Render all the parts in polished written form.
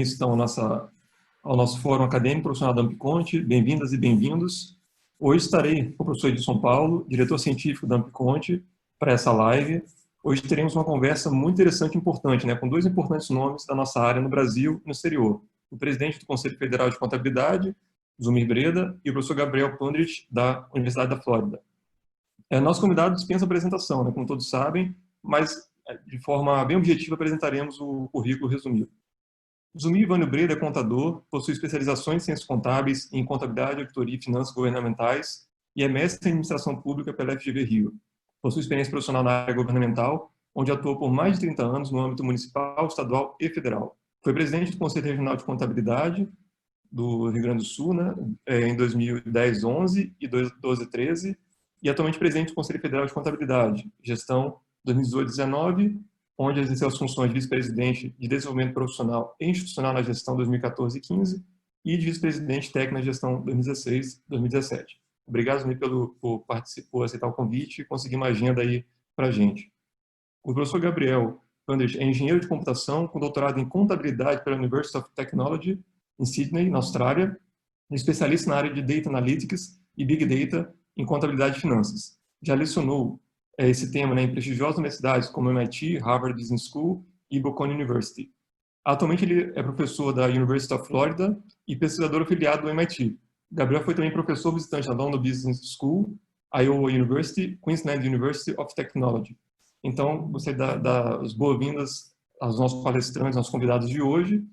início, então, ao nosso Fórum Acadêmico Profissional da Ampconte. Bem-vindas e bem-vindos. Hoje estarei com o professor Edilson Paulo, diretor científico da Ampconte, para essa live. Hoje teremos uma conversa muito interessante e importante, com dois importantes nomes da nossa área no Brasil e no exterior. O presidente do Conselho Federal de Contabilidade, Zumir Breda, e o professor Gabriel Pandrich, da Universidade da Flórida. Nosso convidado dispensa apresentação, como todos sabem, mas de forma bem objetiva apresentaremos o currículo resumido. Zumir Vânio Breda é contador, possui especializações em ciências contábeis, em contabilidade, auditoria e finanças governamentais e é mestre em administração pública pela FGV Rio. Possui experiência profissional na área governamental, onde atuou por mais de 30 anos no âmbito municipal, estadual e federal. Foi presidente do Conselho Regional de Contabilidade do Rio Grande do Sul, em 2010, 11 e 2012, 13, e atualmente presidente do Conselho Federal de Contabilidade, gestão 2018-19, onde exerceu as funções de vice-presidente de desenvolvimento profissional e institucional na gestão 2014-15 e de vice-presidente técnico na gestão 2016-2017. Obrigado, Zumir, por aceitar o convite e conseguir uma agenda aí para a gente. O professor Gabriel Pandrich é engenheiro de computação com doutorado em contabilidade pela University of Technology, em Sydney, na Austrália, especialista na área de Data Analytics e Big Data em contabilidade e finanças. Já lecionou esse tema em prestigiosas universidades como MIT, Harvard Business School e Bocconi University. Atualmente ele é professor da University of Florida e pesquisador afiliado do MIT. Gabriel foi também professor visitante da London Business School, Iowa University, Queensland University of Technology. Então, gostaria de dar as boas-vindas aos nossos palestrantes, aos convidados de hoje.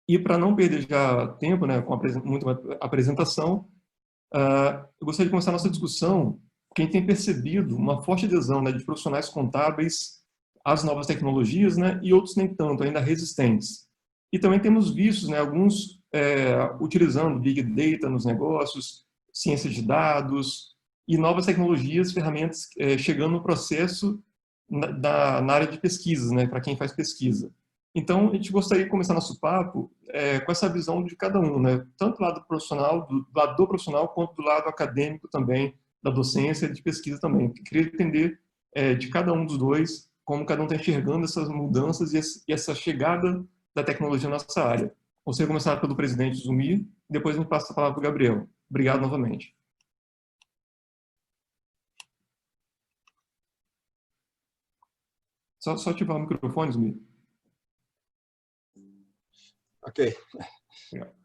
E para não perder já tempo, com muita apresentação, eu gostaria de começar a nossa discussão. Quem tem percebido uma forte adesão de profissionais contábeis às novas tecnologias, e outros nem tanto, ainda resistentes. E também temos visto alguns utilizando Big Data nos negócios, ciência de dados e novas tecnologias, ferramentas chegando no processo na área de pesquisas, para quem faz pesquisa. Então, a gente gostaria de começar nosso papo com essa visão de cada um, tanto do lado profissional, do lado do profissional, quanto do lado acadêmico também, da docência e de pesquisa também. Eu queria entender de cada um dos dois como cada um está enxergando essas mudanças e essa chegada da tecnologia na nossa área. Você começar pelo presidente Zumir, depois a gente passa a palavra para o Gabriel. Obrigado novamente. Só ativar o microfone, Zumir. Ok.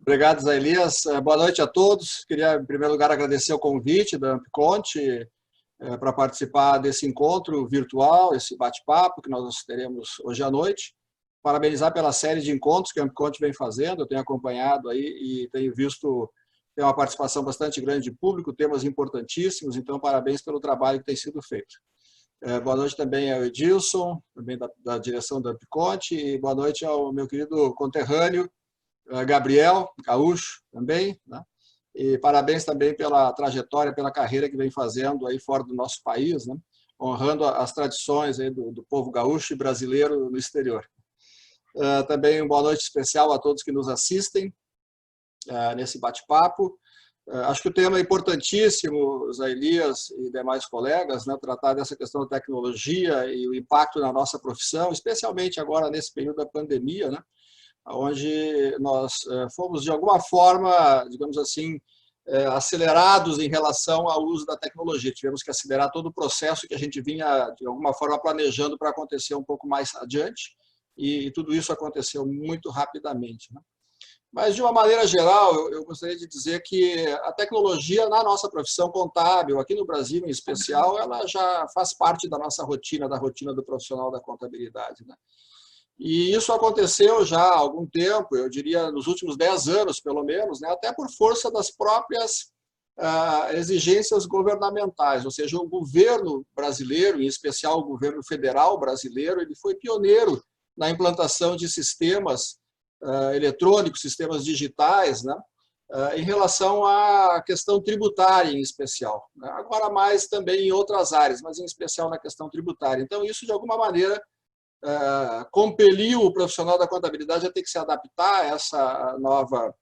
Obrigado, Zé Elias. Boa noite a todos. Queria, em primeiro lugar, agradecer o convite da Ampconte para participar desse encontro virtual, esse bate-papo que nós teremos hoje à noite. Parabenizar pela série de encontros que a Ampconte vem fazendo. Eu tenho acompanhado aí e tenho visto tem uma participação bastante grande de público, temas importantíssimos, então parabéns pelo trabalho que tem sido feito. Boa noite também ao Edilson, também da direção da Ampconte, e boa noite ao meu querido conterrâneo, Gabriel, gaúcho também, E parabéns também pela trajetória, pela carreira que vem fazendo aí fora do nosso país, honrando as tradições aí do povo gaúcho e brasileiro no exterior. Também uma boa noite especial a todos que nos assistem nesse bate-papo. Acho que o tema é importantíssimo, Zé Elias e demais colegas, tratar dessa questão da tecnologia e o impacto na nossa profissão, especialmente agora nesse período da pandemia, onde nós fomos, de alguma forma, digamos assim, acelerados em relação ao uso da tecnologia. Tivemos que acelerar todo o processo que a gente vinha, de alguma forma, planejando para acontecer um pouco mais adiante, e tudo isso aconteceu muito rapidamente. Mas, de uma maneira geral, eu gostaria de dizer que a tecnologia na nossa profissão contábil, aqui no Brasil em especial, ela já faz parte da nossa rotina, da rotina do profissional da contabilidade. E isso aconteceu já há algum tempo, eu diria nos últimos 10 anos, pelo menos, até por força das próprias exigências governamentais, ou seja, o governo brasileiro, em especial o governo federal brasileiro, ele foi pioneiro na implantação de sistemas eletrônicos, sistemas digitais, em relação à questão tributária em especial. Agora mais também em outras áreas, mas em especial na questão tributária. Então, isso, de alguma maneira, compeliu o profissional da contabilidade a ter que se adaptar a essa nova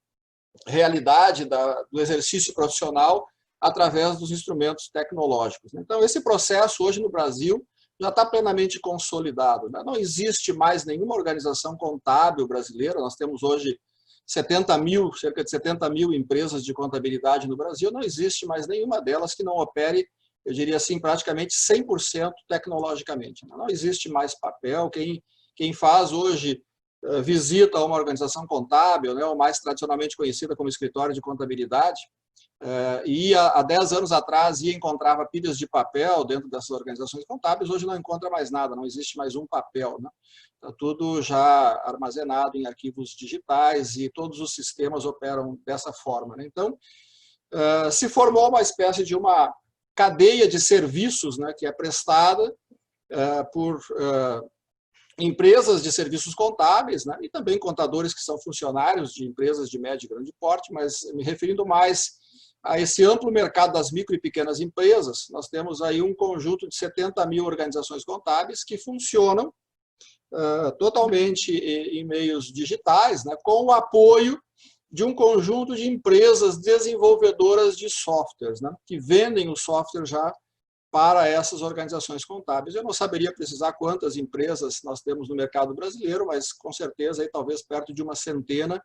realidade do exercício profissional através dos instrumentos tecnológicos. Então, esse processo hoje no Brasil já está plenamente consolidado, né? Não existe mais nenhuma organização contábil brasileira. Nós temos hoje 70 mil, cerca de 70 mil empresas de contabilidade no Brasil. Não existe mais nenhuma delas que não opere, eu diria assim, praticamente 100% tecnologicamente. Não existe mais papel. Quem faz hoje visita uma organização contábil, né, ou mais tradicionalmente conhecida como escritório de contabilidade, e há 10 anos atrás encontrava pilhas de papel dentro dessas organizações contábeis, hoje não encontra mais nada, não existe mais um papel, né? Está tudo já armazenado em arquivos digitais e todos os sistemas operam dessa forma, né? Então, se formou uma espécie de uma cadeia de serviços, né, que é prestada por empresas de serviços contábeis, né, e também contadores que são funcionários de empresas de médio e grande porte, mas me referindo mais a esse amplo mercado das micro e pequenas empresas. Nós temos aí um conjunto de 70 mil organizações contábeis que funcionam totalmente em meios digitais, né, com o apoio de um conjunto de empresas desenvolvedoras de softwares, né, que vendem o software já para essas organizações contábeis. Eu não saberia precisar quantas empresas nós temos no mercado brasileiro, mas com certeza aí, talvez perto de uma centena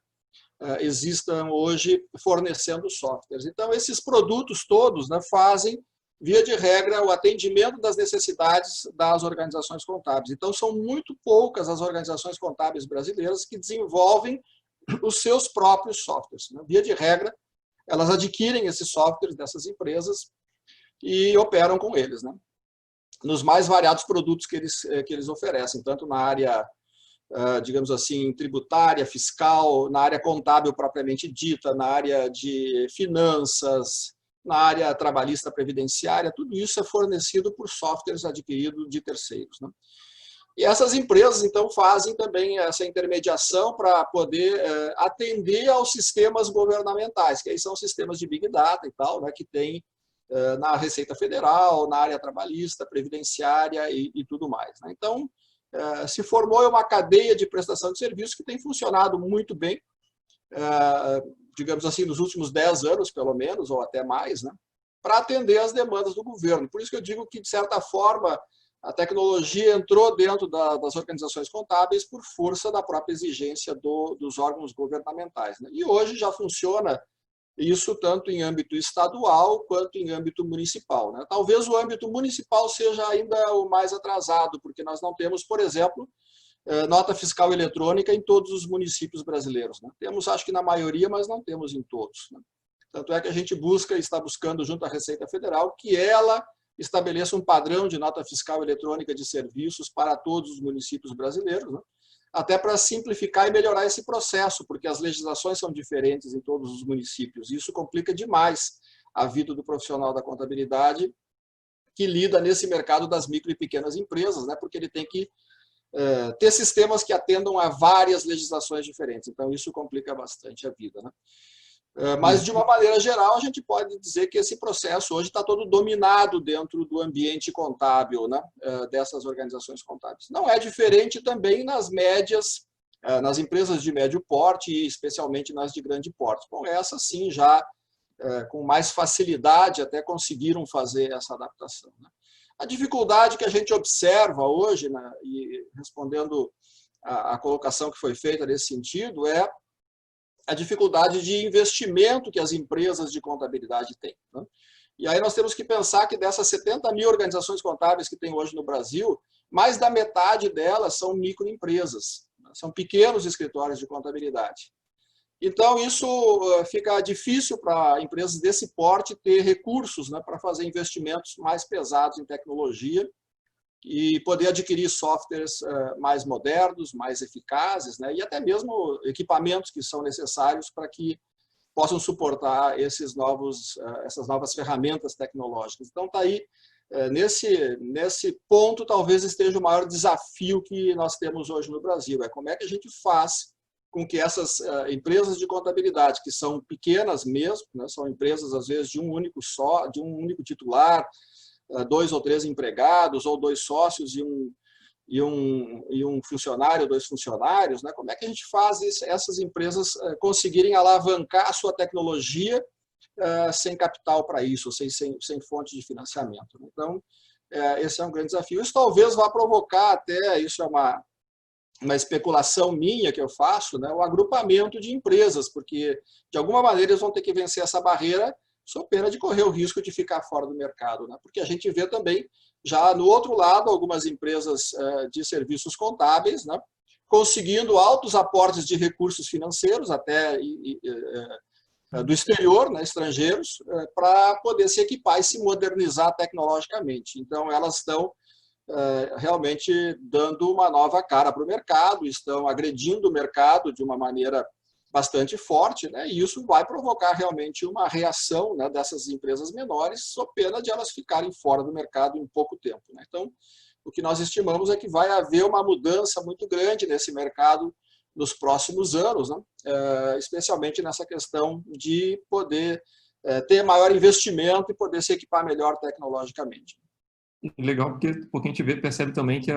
existam hoje fornecendo softwares. Então, esses produtos todos, né, fazem, via de regra, o atendimento das necessidades das organizações contábeis. Então, são muito poucas as organizações contábeis brasileiras que desenvolvem os seus próprios softwares, né? Via de regra, elas adquirem esses softwares dessas empresas e operam com eles, né, nos mais variados produtos que eles oferecem, tanto na área, digamos assim, tributária, fiscal, na área contábil propriamente dita, na área de finanças, na área trabalhista previdenciária. Tudo isso é fornecido por softwares adquiridos de terceiros, né? E essas empresas, então, fazem também essa intermediação para poder atender aos sistemas governamentais, que aí são sistemas de Big Data e tal, né, que tem na Receita Federal, na área trabalhista, previdenciária e tudo mais, né? Então, se formou uma cadeia de prestação de serviços que tem funcionado muito bem, digamos assim, nos últimos 10 anos, pelo menos, ou até mais, né, para atender às demandas do governo. Por isso que eu digo que, de certa forma, a tecnologia entrou dentro das organizações contábeis por força da própria exigência dos órgãos governamentais, né? E hoje já funciona isso tanto em âmbito estadual quanto em âmbito municipal, né? Talvez o âmbito municipal seja ainda o mais atrasado, porque nós não temos, por exemplo, nota fiscal eletrônica em todos os municípios brasileiros, né? Temos, acho que na maioria, mas não temos em todos, né? Tanto é que a gente está buscando junto à Receita Federal que ela estabeleça um padrão de nota fiscal eletrônica de serviços para todos os municípios brasileiros, né, até para simplificar e melhorar esse processo, porque as legislações são diferentes em todos os municípios. E isso complica demais a vida do profissional da contabilidade que lida nesse mercado das micro e pequenas empresas, né, porque ele tem que ter sistemas que atendam a várias legislações diferentes. Então, isso complica bastante a vida, né? Mas, de uma maneira geral, a gente pode dizer que esse processo hoje está todo dominado dentro do ambiente contábil, né, dessas organizações contábeis. Não é diferente também nas médias, nas empresas de médio porte e especialmente nas de grande porte. Bom, essas sim já com mais facilidade até conseguiram fazer essa adaptação, né? A dificuldade que a gente observa hoje, né, e respondendo a colocação que foi feita nesse sentido, é a dificuldade de investimento que as empresas de contabilidade têm, né? E aí nós temos que pensar que dessas 70 mil organizações contábeis que tem hoje no Brasil, mais da metade delas são microempresas, né? São pequenos escritórios de contabilidade. Então, isso fica difícil para empresas desse porte ter recursos, né, para fazer investimentos mais pesados em tecnologia e poder adquirir softwares mais modernos, mais eficazes, né, e até mesmo equipamentos que são necessários para que possam suportar essas novas ferramentas tecnológicas. Então, está aí, nesse ponto, talvez esteja o maior desafio que nós temos hoje no Brasil, é como é que a gente faz com que essas empresas de contabilidade, que são pequenas mesmo, né, são empresas, às vezes, de um único titular, 2 ou 3 empregados, ou 2 sócios e um funcionário, 2 funcionários, né? Como é que a gente faz essas empresas conseguirem alavancar a sua tecnologia sem capital para isso, sem fonte de financiamento? Então, esse é um grande desafio. Isso talvez vá provocar até, isso é uma especulação minha que eu faço, né, o agrupamento de empresas, porque, de alguma maneira, eles vão ter que vencer essa barreira, sob pena de correr o risco de ficar fora do mercado, né? Porque a gente vê também, já no outro lado, algumas empresas de serviços contábeis, né, conseguindo altos aportes de recursos financeiros, até do exterior, né, estrangeiros, para poder se equipar e se modernizar tecnologicamente. Então, elas estão realmente dando uma nova cara para o mercado, estão agredindo o mercado de uma maneira bastante forte, né? E isso vai provocar realmente uma reação, né, dessas empresas menores, sob pena de elas ficarem fora do mercado em pouco tempo, né? Então, o que nós estimamos é que vai haver uma mudança muito grande nesse mercado nos próximos anos, né? Especialmente nessa questão de poder ter maior investimento e poder se equipar melhor tecnologicamente. Legal, porque a gente percebe também que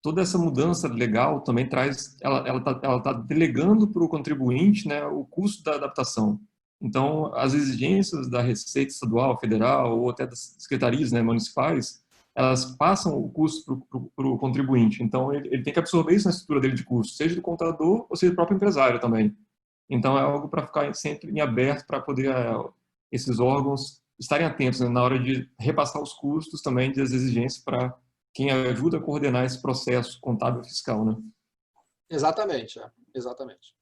toda essa mudança legal também traz, ela tá delegando para o contribuinte, né, o custo da adaptação. Então, as exigências da Receita Estadual, Federal ou até das secretarias, né, municipais, elas passam o custo para o contribuinte. Então, ele tem que absorver isso na estrutura dele de custo, seja do contador ou seja do próprio empresário também. Então, é algo para ficar sempre em aberto para poder esses órgãos estarem atentos, né, na hora de repassar os custos também das exigências para quem ajuda a coordenar esse processo contábil fiscal, né? Exatamente, exatamente.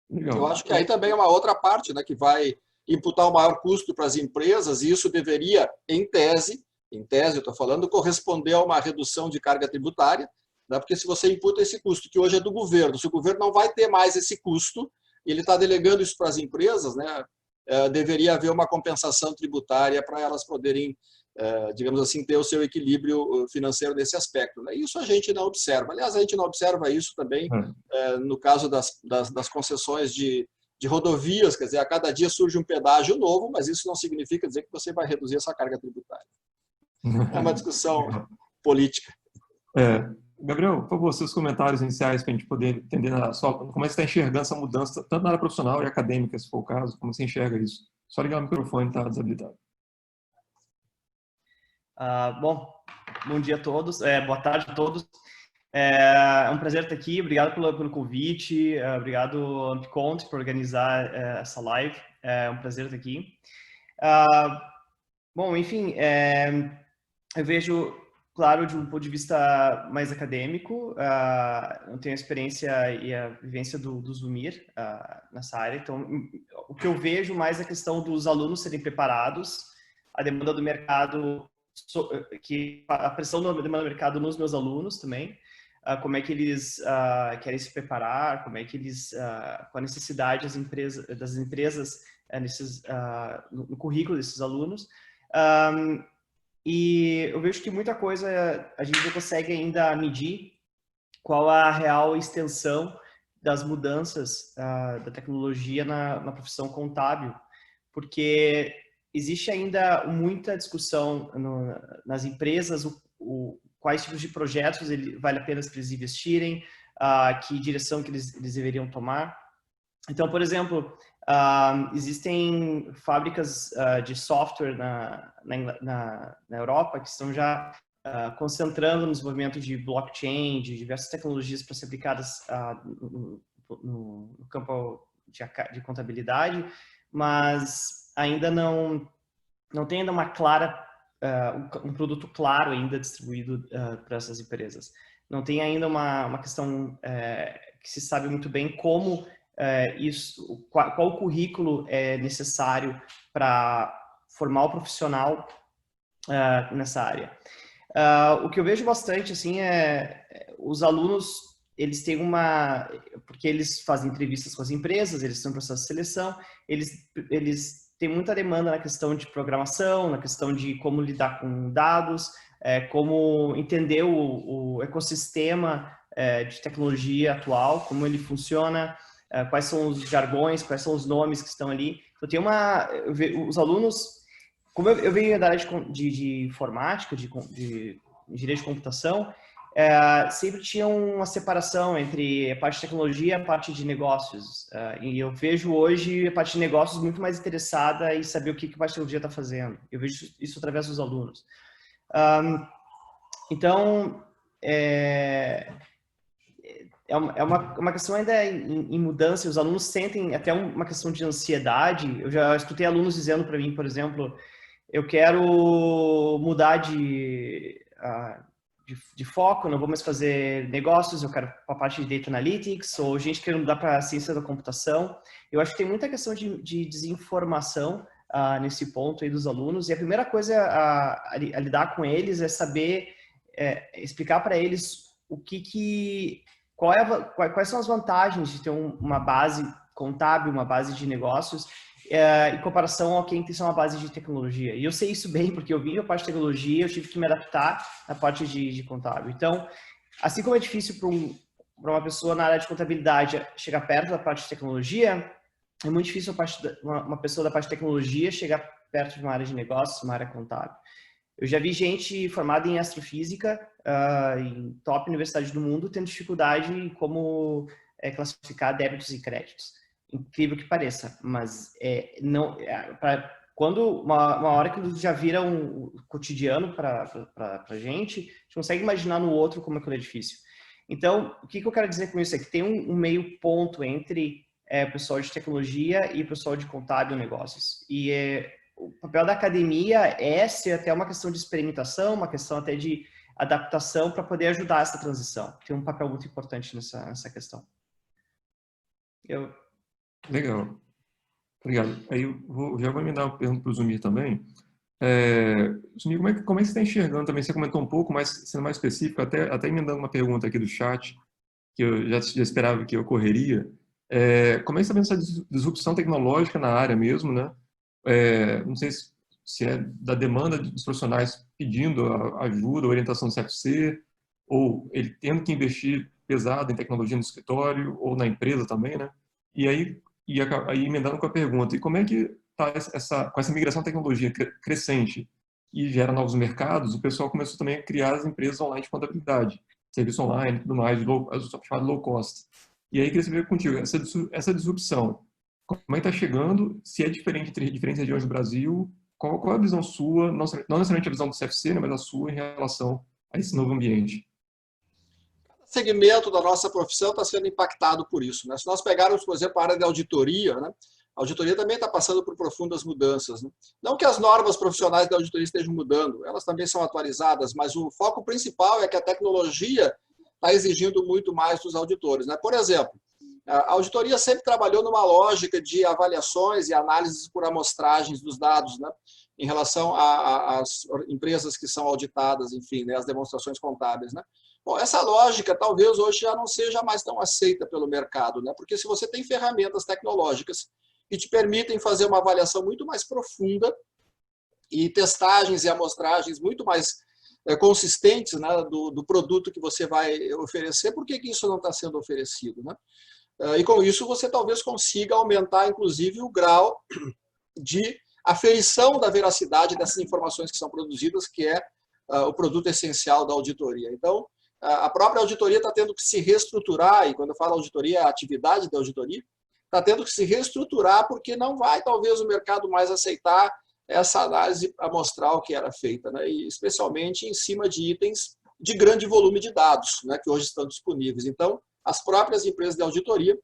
Legal. Eu acho que aí também é uma outra parte, né, que vai imputar um maior custo para as empresas, e isso deveria, em tese eu estou falando, corresponder a uma redução de carga tributária, né, porque se você imputa esse custo, que hoje é do governo, se o governo não vai ter mais esse custo, ele está delegando isso para as empresas, né, deveria haver uma compensação tributária para elas poderem, digamos assim, ter o seu equilíbrio financeiro nesse aspecto, né? Isso a gente não observa. Aliás, a gente não observa isso também no caso das concessões de rodovias, quer dizer, a cada dia surge um pedágio novo, mas isso não significa dizer que você vai reduzir essa carga tributária. É uma discussão política. Gabriel, por favor, seus comentários iniciais para a gente poder entender como é que você está enxergando essa mudança, tanto na área profissional e acadêmica, se for o caso, como você enxerga isso. Só ligar o microfone, está desabilitado. Bom dia a todos, boa tarde a todos. É um prazer estar aqui, obrigado pelo convite, obrigado AmpCont por organizar essa live, é um prazer estar aqui. Bom, enfim, eu vejo, claro, de um ponto de vista mais acadêmico, eu tenho a experiência e a vivência do Zumir nessa área, então o que eu vejo mais é a questão dos alunos serem preparados, a demanda do mercado, a pressão da demanda do mercado nos meus alunos também, como é que eles querem se preparar, como é que eles, com a necessidade das empresas no currículo desses alunos. E eu vejo que muita coisa a gente não consegue ainda medir qual a real extensão das mudanças da tecnologia na profissão contábil, porque existe ainda muita discussão nas empresas, quais tipos de projetos vale a pena para eles investirem, que direção que eles deveriam tomar. Então, por exemplo, existem fábricas de software na Europa que estão já concentrando no desenvolvimento de blockchain, de diversas tecnologias para ser aplicadas no campo de contabilidade, mas ainda não tem ainda uma clara, um produto claro ainda distribuído para essas empresas. Não tem ainda uma questão que se sabe muito bem como qual o currículo é necessário para formar o profissional nessa área. O que eu vejo bastante assim os alunos, eles têm porque eles fazem entrevistas com as empresas, eles estão em processo de seleção, eles têm muita demanda na questão de programação, na questão de como lidar com dados, como entender o ecossistema de tecnologia atual, como ele funciona, quais são os jargões, quais são os nomes que estão ali. Então, os alunos, como eu venho da área de informática, de engenharia de computação, sempre tinha uma separação entre a parte de tecnologia e a parte de negócios. E eu vejo hoje a parte de negócios muito mais interessada em saber o que a parte de tecnologia está fazendo. Eu vejo isso através dos alunos. Então, é uma questão ainda em mudança. Os alunos sentem até uma questão de ansiedade. Eu já escutei alunos dizendo para mim, por exemplo, eu quero mudar de foco, não vou mais fazer negócios, eu quero para a parte de Data Analytics, ou gente querendo mudar para a ciência da computação. Eu acho que tem muita questão de desinformação nesse ponto aí dos alunos, e a primeira coisa a lidar com eles é saber explicar para eles quais são as vantagens de ter uma base contábil, uma base de negócios, em comparação a quem tem só uma base de tecnologia. E eu sei isso bem, porque eu vim da parte de tecnologia, eu tive que me adaptar na parte de contábil. Então, assim como é difícil para uma pessoa na área de contabilidade chegar perto da parte de tecnologia, é muito difícil uma pessoa da parte de tecnologia chegar perto de uma área de negócios, uma área contábil. Eu já vi gente formada em astrofísica, em top universidade do mundo, tendo dificuldade em como classificar débitos e créditos. Incrível que pareça, mas quando uma hora que já vira um cotidiano para a gente consegue imaginar no outro como aquilo é difícil. Então, o que eu quero dizer com isso é que tem um meio ponto entre o pessoal de tecnologia e o pessoal de contábil negócios. E o papel da academia é ser até uma questão de experimentação, uma questão até de adaptação para poder ajudar essa transição. Tem um papel muito importante nessa questão. Legal. Obrigado. Aí já vou me dar uma pergunta para o Zumir também. Zumir, como é que você está enxergando também? Você comentou um pouco, mas sendo mais específico, até emendando uma pergunta aqui do chat, que eu já esperava que ocorreria. Como é que você está vendo essa disrupção tecnológica na área mesmo, né? Não sei se é da demanda dos profissionais pedindo ajuda, orientação do CFC, ou ele tendo que investir pesado em tecnologia no escritório, ou na empresa também, né? E aí emendando com a pergunta, e como é que está com essa migração de tecnologia crescente e gera novos mercados, o pessoal começou também a criar as empresas online de contabilidade, serviço online e tudo mais, chamado low cost. E aí, queria saber contigo, essa disrupção, como é que está chegando, se é diferente entre diferentes regiões do Brasil, qual é a visão sua, não necessariamente a visão do CFC, né, mas a sua em relação a esse novo ambiente? Cada segmento da nossa profissão está sendo impactado por isso, né? Se nós pegarmos, por exemplo, a área de auditoria, né? A auditoria também está passando por profundas mudanças, né? Não que as normas profissionais da auditoria estejam mudando, elas também são atualizadas, mas o foco principal é que a tecnologia está exigindo muito mais dos auditores, né? Por exemplo, a auditoria sempre trabalhou numa lógica de avaliações e análises por amostragens dos dados, né? Em relação às empresas que são auditadas, enfim, né? As demonstrações contábeis, né? Bom, essa lógica talvez hoje já não seja mais tão aceita pelo mercado, né? Porque se você tem ferramentas tecnológicas que te permitem fazer uma avaliação muito mais profunda e testagens e amostragens muito mais consistentes, né, do produto que você vai oferecer, por que isso não está sendo oferecido, né? E com isso você talvez consiga aumentar, inclusive, o grau de aferição da veracidade dessas informações que são produzidas, que é o produto essencial da auditoria. Então, a própria auditoria está tendo que se reestruturar, e quando eu falo auditoria, a atividade da auditoria, está tendo que se reestruturar, porque não vai, talvez, o mercado mais aceitar essa análise amostral que era feita, né? E especialmente em cima de itens de grande volume de dados, né, que hoje estão disponíveis. Então, as próprias empresas de auditoria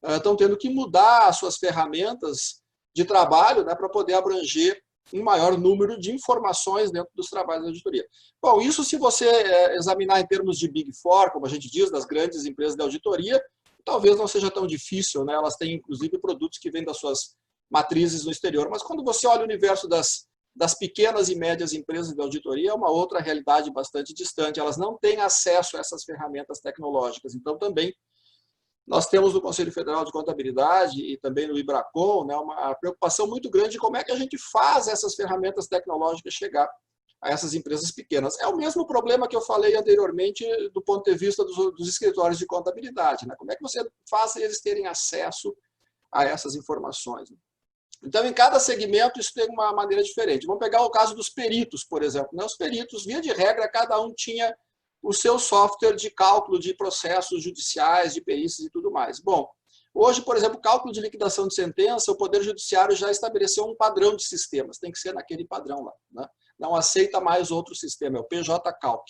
estão tendo que mudar as suas ferramentas de trabalho, né, para poder abranger um maior número de informações dentro dos trabalhos de auditoria. Bom, isso se você examinar em termos de Big Four, como a gente diz, das grandes empresas de auditoria, talvez não seja tão difícil, né? Elas têm, inclusive, produtos que vêm das suas matrizes no exterior. Mas quando você olha o universo das pequenas e médias empresas de auditoria, é uma outra realidade bastante distante. Elas não têm acesso a essas ferramentas tecnológicas. Então, também, nós temos no Conselho Federal de Contabilidade e também no IBRACON, né, uma preocupação muito grande de como é que a gente faz essas ferramentas tecnológicas chegar a essas empresas pequenas. É o mesmo problema que eu falei anteriormente do ponto de vista dos escritórios de contabilidade, né? Como é que você faz eles terem acesso a essas informações? Então, em cada segmento, isso tem uma maneira diferente. Vamos pegar o caso dos peritos, por exemplo. Os peritos, via de regra, cada um tinha o seu software de cálculo de processos judiciais, de perícias e tudo mais. Bom, hoje, por exemplo, cálculo de liquidação de sentença, o Poder Judiciário já estabeleceu um padrão de sistemas, tem que ser naquele padrão lá, né? não aceita mais outro sistema, é o PJ Calc.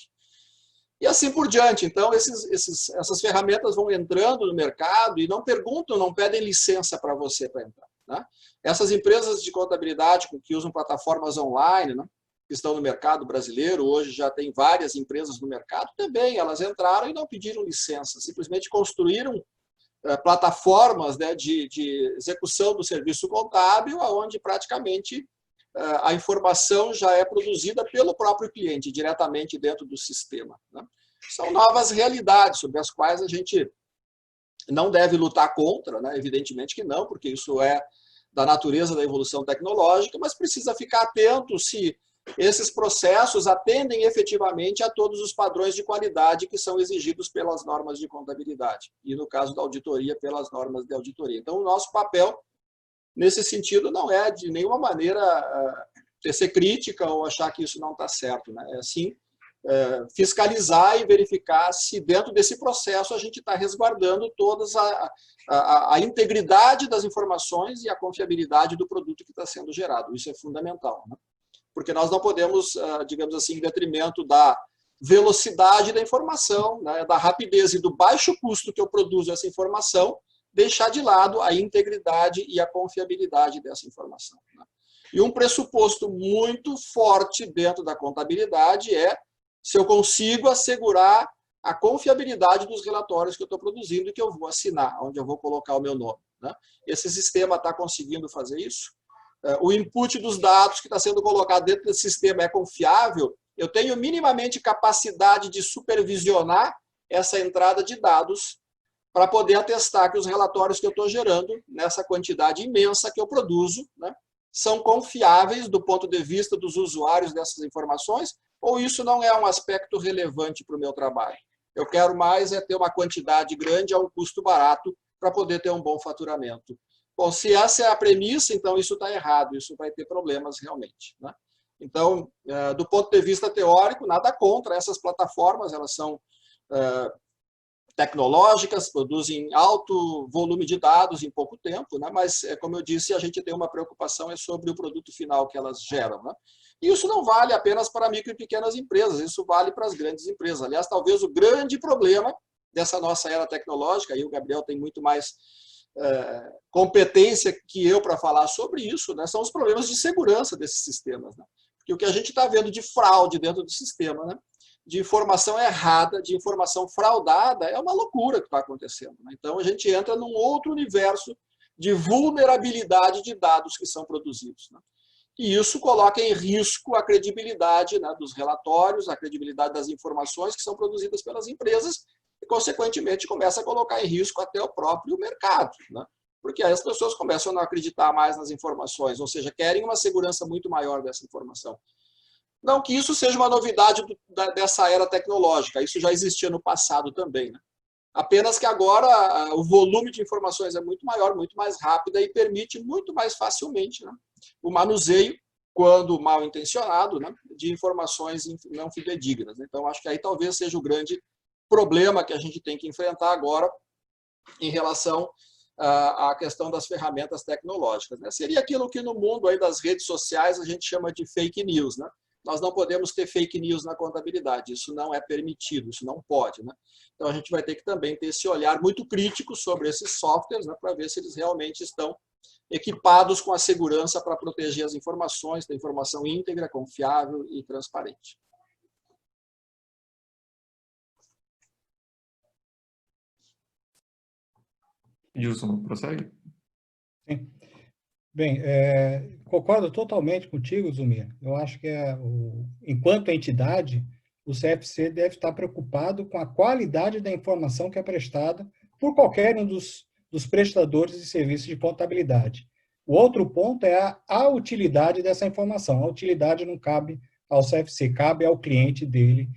E assim por diante. Então, essas ferramentas vão entrando no mercado e não perguntam, não pedem licença para você para entrar. Né? Essas empresas de contabilidade que usam plataformas online, né, que estão no mercado brasileiro, hoje já tem várias empresas no mercado, também elas entraram e não pediram licença, simplesmente construíram plataformas, né, de execução do serviço contábil, onde praticamente a informação já é produzida pelo próprio cliente, diretamente dentro do sistema. Né? São novas realidades sobre as quais a gente não deve lutar contra, né? Evidentemente que não, porque isso é da natureza da evolução tecnológica, mas precisa ficar atento se esses processos atendem efetivamente a todos os padrões de qualidade que são exigidos pelas normas de contabilidade, e no caso da auditoria, pelas normas de auditoria. Então, o nosso papel, nesse sentido, não é de nenhuma maneira ser crítica ou achar que isso não está certo, né? É sim fiscalizar e verificar se dentro desse processo a gente está resguardando todas a integridade das informações e a confiabilidade do produto que está sendo gerado. Isso é fundamental, né? Porque nós não podemos, digamos assim, em detrimento da velocidade da informação, né, da rapidez e do baixo custo que eu produzo essa informação, deixar de lado a integridade e a confiabilidade dessa informação. Né? E um pressuposto muito forte dentro da contabilidade é se eu consigo assegurar a confiabilidade dos relatórios que eu estou produzindo e que eu vou assinar, onde eu vou colocar o meu nome. Né? Esse sistema está conseguindo fazer isso? O input dos dados que está sendo colocado dentro desse sistema é confiável? Eu tenho minimamente capacidade de supervisionar essa entrada de dados para poder atestar que os relatórios que eu estou gerando, nessa quantidade imensa que eu produzo, né, são confiáveis do ponto de vista dos usuários dessas informações, ou isso não é um aspecto relevante para o meu trabalho? Eu quero mais é ter uma quantidade grande a um custo barato para poder ter um bom faturamento. Bom, se essa é a premissa, então isso está errado, isso vai ter problemas realmente. Né? Então, do ponto de vista teórico, nada contra essas plataformas, elas são tecnológicas, produzem alto volume de dados em pouco tempo, né? Mas, como eu disse, a gente tem uma preocupação sobre o produto final que elas geram. Né? E isso não vale apenas para micro e pequenas empresas, isso vale para as grandes empresas. Aliás, talvez o grande problema dessa nossa era tecnológica, e o Gabriel tem muito mais competência que eu para falar sobre isso, né? São os problemas de segurança desses sistemas. Né? Porque o que a gente está vendo de fraude dentro do sistema, né? De informação errada, de informação fraudada, é uma loucura que está acontecendo. Né? Então, a gente entra num outro universo de vulnerabilidade de dados que são produzidos. Né? E isso coloca em risco a credibilidade, né, dos relatórios, a credibilidade das informações que são produzidas pelas empresas e, consequentemente, começa a colocar em risco até o próprio mercado. Né? Porque aí as pessoas começam a não acreditar mais nas informações, ou seja, querem uma segurança muito maior dessa informação. Não que isso seja uma novidade dessa era tecnológica, isso já existia no passado também. Né? Apenas que agora o volume de informações é muito maior, muito mais rápido e permite muito mais facilmente, né, o manuseio, quando mal intencionado, né, de informações não fidedignas. Então, acho que aí talvez seja o grande problema que a gente tem que enfrentar agora em relação à questão das ferramentas tecnológicas. Né? Seria aquilo que no mundo aí das redes sociais a gente chama de fake news. Né? Nós não podemos ter fake news na contabilidade, isso não é permitido, isso não pode. Né? Então, a gente vai ter que também ter esse olhar muito crítico sobre esses softwares, né, para ver se eles realmente estão equipados com a segurança para proteger as informações, ter informação íntegra, confiável e transparente. Gilson, prossegue. Sim. Bem, concordo totalmente contigo, Zumir. Eu acho que, enquanto entidade, o CFC deve estar preocupado com a qualidade da informação que é prestada por qualquer um dos prestadores de serviços de contabilidade. O outro ponto é a utilidade dessa informação. A utilidade não cabe ao CFC, cabe ao cliente dele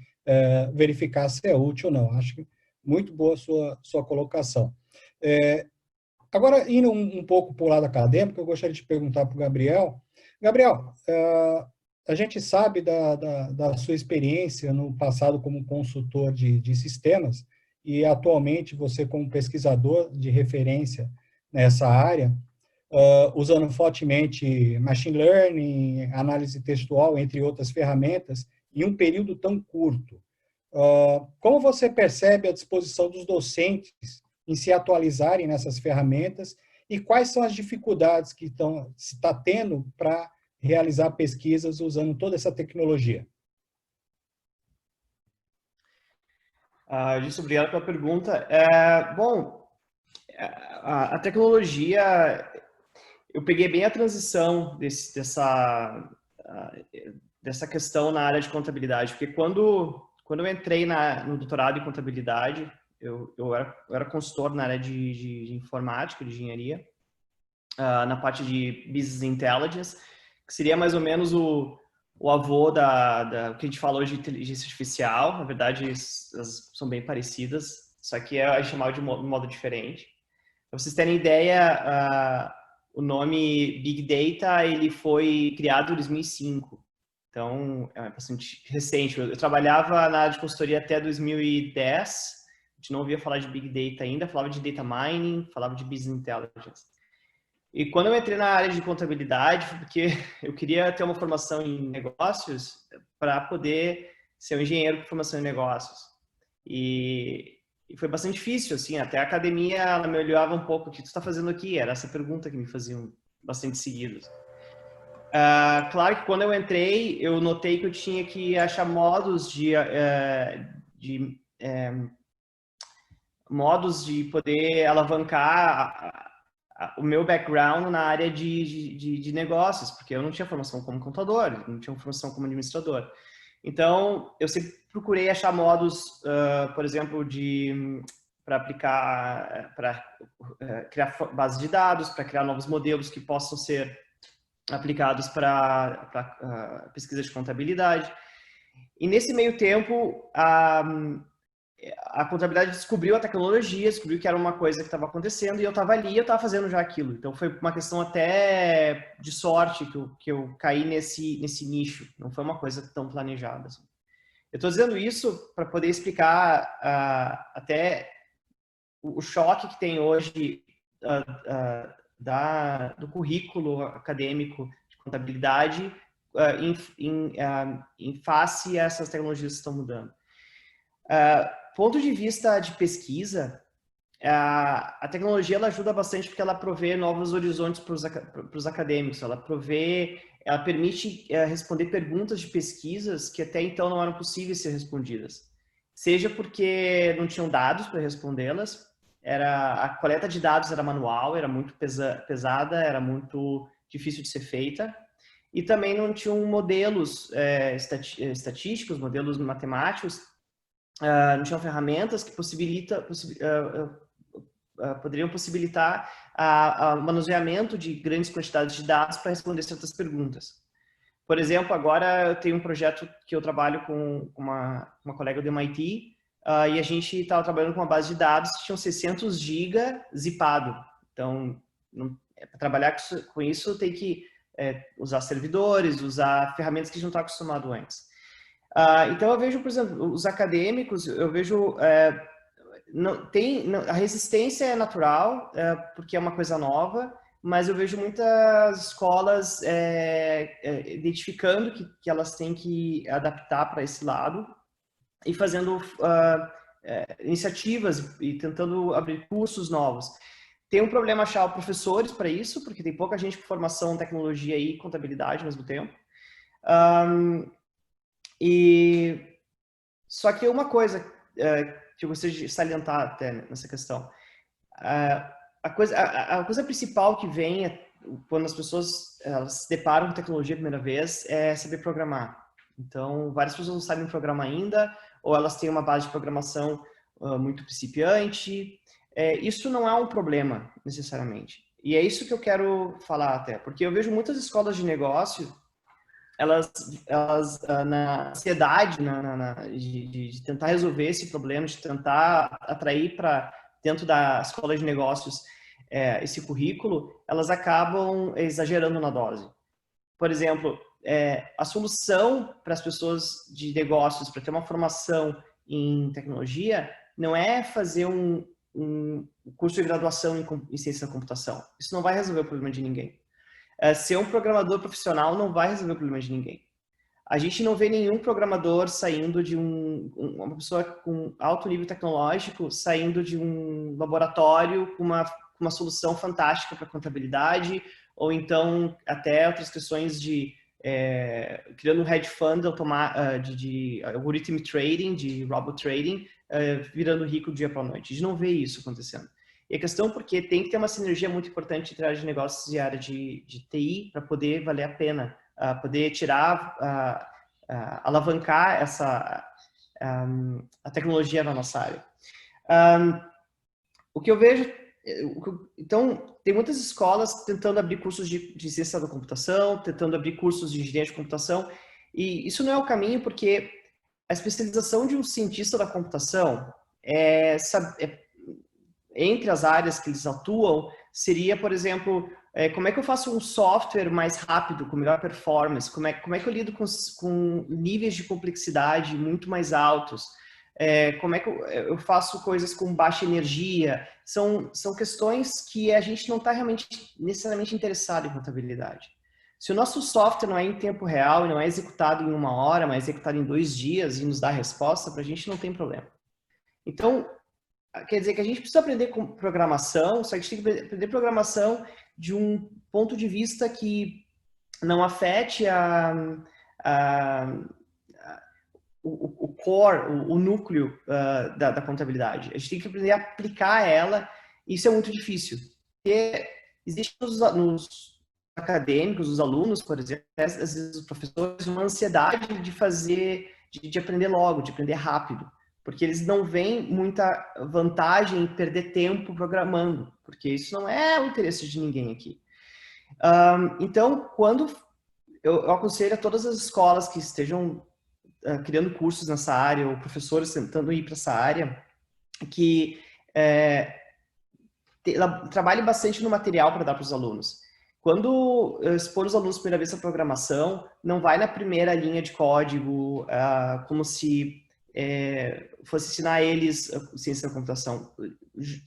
verificar se é útil ou não. Acho que muito boa a sua colocação. Agora, indo um pouco para o lado acadêmico, eu gostaria de perguntar para o Gabriel. Gabriel, a gente sabe da sua experiência no passado como consultor de sistemas e atualmente você como pesquisador de referência nessa área. usando fortemente machine learning, análise textual, entre outras ferramentas, em um período tão curto. Como você percebe a disposição dos docentes em se atualizarem nessas ferramentas e quais são as dificuldades que se está tendo para realizar pesquisas usando toda essa tecnologia? Justo, obrigado pela pergunta. Bom, a tecnologia, eu peguei bem a transição dessa questão na área de contabilidade, porque quando eu entrei no doutorado em contabilidade, eu era consultor na área de informática, de engenharia, na parte de Business Intelligence, que seria mais ou menos o avô da que a gente falou de inteligência artificial. Na verdade, elas são bem parecidas, só que é chamado de modo diferente. Para vocês terem ideia, o nome Big Data ele foi criado em 2005. Então, é bastante recente. Eu trabalhava na área de consultoria até 2010. A gente não ouvia falar de Big Data ainda, falava de Data Mining, falava de Business Intelligence. E quando eu entrei na área de contabilidade, foi porque eu queria ter uma formação em negócios para poder ser um engenheiro com formação em negócios. E foi bastante difícil, assim, até a academia ela me olhava um pouco, o que tu está fazendo aqui? Era essa pergunta que me faziam bastante seguidos. Claro que quando eu entrei, eu notei que eu tinha que achar modos de poder alavancar o meu background na área de negócios, porque eu não tinha formação como contador, não tinha formação como administrador. Então, eu sempre procurei achar modos, por exemplo, para aplicar, para criar bases de dados, para criar novos modelos que possam ser aplicados para pesquisa de contabilidade. E nesse meio tempo, a contabilidade descobriu a tecnologia, descobriu que era uma coisa que estava acontecendo e eu estava ali e eu estava fazendo já aquilo. Então foi uma questão até de sorte que eu caí nesse nicho. Não foi uma coisa tão planejada. Assim. Eu estou dizendo isso para poder explicar até o choque que tem hoje do currículo acadêmico de contabilidade em face a essas tecnologias que estão mudando. Ponto de vista de pesquisa, a tecnologia ela ajuda bastante porque ela provê novos horizontes para os acadêmicos, ela permite responder perguntas de pesquisas que até então não eram possíveis ser respondidas. Seja porque não tinham dados para respondê-las, a coleta de dados era manual, era muito pesada, era muito difícil de ser feita, e também não tinham modelos estatísticos, modelos matemáticos, não tinham ferramentas que poderiam possibilitar o manuseamento de grandes quantidades de dados para responder certas perguntas. Por exemplo, agora eu tenho um projeto que eu trabalho com uma colega do MIT, e a gente estava trabalhando com uma base de dados que tinham 600 GB zipado. Então, para trabalhar com isso, tem que usar servidores, usar ferramentas que a gente não está acostumado antes. Então, eu vejo, por exemplo, os acadêmicos, eu vejo... a resistência é natural, porque é uma coisa nova, mas eu vejo muitas escolas identificando que elas têm que adaptar para esse lado e fazendo iniciativas e tentando abrir cursos novos. Tem um problema achar professores para isso, porque tem pouca gente com formação em tecnologia e contabilidade ao mesmo tempo. Só que uma coisa que eu gostaria de salientar até nessa questão, a coisa principal que vem quando as pessoas elas se deparam com tecnologia a primeira vez é saber programar. Então, várias pessoas não sabem programar ainda, ou elas têm uma base de programação muito principiante. Isso não é um problema, necessariamente. E é isso que eu quero falar até, porque eu vejo muitas escolas de negócio, elas na ansiedade de tentar resolver esse problema, de tentar atrair para dentro da escola de negócios esse currículo, elas acabam exagerando na dose. Por exemplo, a solução para as pessoas de negócios, para ter uma formação em tecnologia, não é fazer um um curso de graduação em ciência da computação. Isso não vai resolver o problema de ninguém. Ser um programador profissional não vai resolver o problema de ninguém. A gente não vê nenhum programador saindo de uma pessoa com alto nível tecnológico saindo de um laboratório com uma solução fantástica para contabilidade, ou então até outras questões de criando um hedge fund de algorithm trading, de robot trading, virando rico do dia para a noite. A gente não vê isso acontecendo. E a questão porque tem que ter uma sinergia muito importante entre a área de negócios e a área de TI para poder valer a pena, poder tirar, alavancar a tecnologia na nossa área. O que eu vejo, então, tem muitas escolas tentando abrir cursos de ciência da computação, tentando abrir cursos de engenharia de computação, e isso não é o caminho porque a especialização de um cientista da computação entre as áreas que eles atuam, seria, por exemplo, como é que eu faço um software mais rápido, com melhor performance? Como é que eu lido com níveis de complexidade muito mais altos? Como é que eu faço coisas com baixa energia? São questões que a gente não está realmente necessariamente interessado em contabilidade. Se o nosso software não é em tempo real e não é executado em 1 hora, mas é executado em 2 dias e nos dá a resposta, para a gente não tem problema. Então, quer dizer que a gente precisa aprender com programação, só que a gente tem que aprender programação de um ponto de vista que não afete o core, o núcleo da contabilidade. A gente tem que aprender a aplicar ela, e isso é muito difícil. Porque existe nos acadêmicos, os alunos, por exemplo, às vezes os professores, uma ansiedade de aprender logo, de aprender rápido. Porque eles não veem muita vantagem em perder tempo programando, porque isso não é o interesse de ninguém aqui. Então, quando eu aconselho a todas as escolas que estejam criando cursos nessa área, ou professores tentando ir para essa área, que trabalhe bastante no material para dar para os alunos. Quando expor os alunos a primeira vez a programação, não vai na primeira linha de código, como se fosse ensinar eles ciência da computação.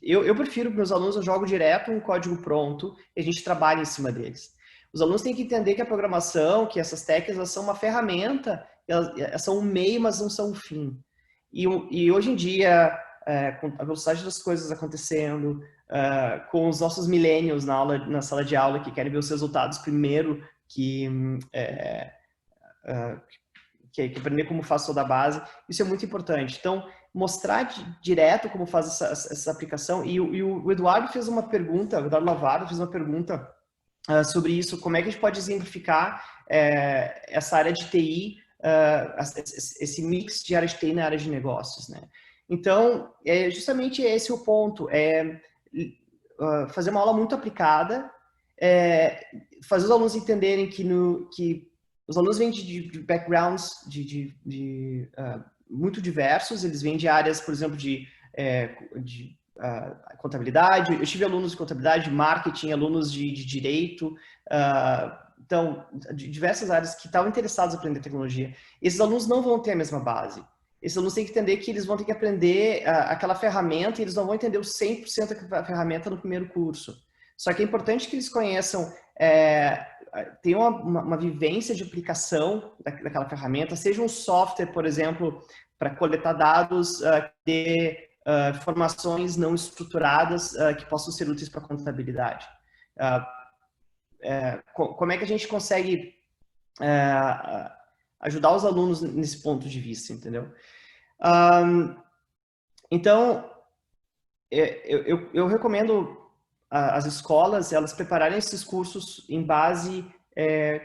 Eu prefiro que meus alunos, eu jogo direto um código pronto e a gente trabalha em cima deles. Os alunos têm que entender que a programação, que essas técnicas, elas são uma ferramenta, elas são um meio, mas não são um fim. E hoje em dia, com a velocidade das coisas acontecendo, com os nossos millennials na sala de aula que querem ver os resultados primeiro, que aprender como faz toda a base, isso é muito importante. Então, mostrar direto como faz essa aplicação. E o Eduardo fez uma pergunta, o Eduardo Lavado fez uma pergunta sobre isso, como é que a gente pode exemplificar essa área de TI, esse mix de área de TI na área de negócios, né? Então, justamente esse é o ponto, fazer uma aula muito aplicada, fazer os alunos entenderem que os alunos vêm de backgrounds muito diversos, eles vêm de áreas, por exemplo, de contabilidade. Eu tive alunos de contabilidade, de marketing, alunos de direito, então, de diversas áreas que estavam interessados em aprender tecnologia. Esses alunos não vão ter a mesma base. Esses alunos têm que entender que eles vão ter que aprender aquela ferramenta e eles não vão entender o 100% da ferramenta no primeiro curso. Só que é importante que eles conheçam, tenham uma vivência de aplicação daquela ferramenta, seja um software, por exemplo, para coletar dados, de informações não estruturadas que possam ser úteis para a contabilidade. Como é que a gente consegue ajudar os alunos nesse ponto de vista, entendeu? Então, eu recomendo as escolas, elas prepararem esses cursos em base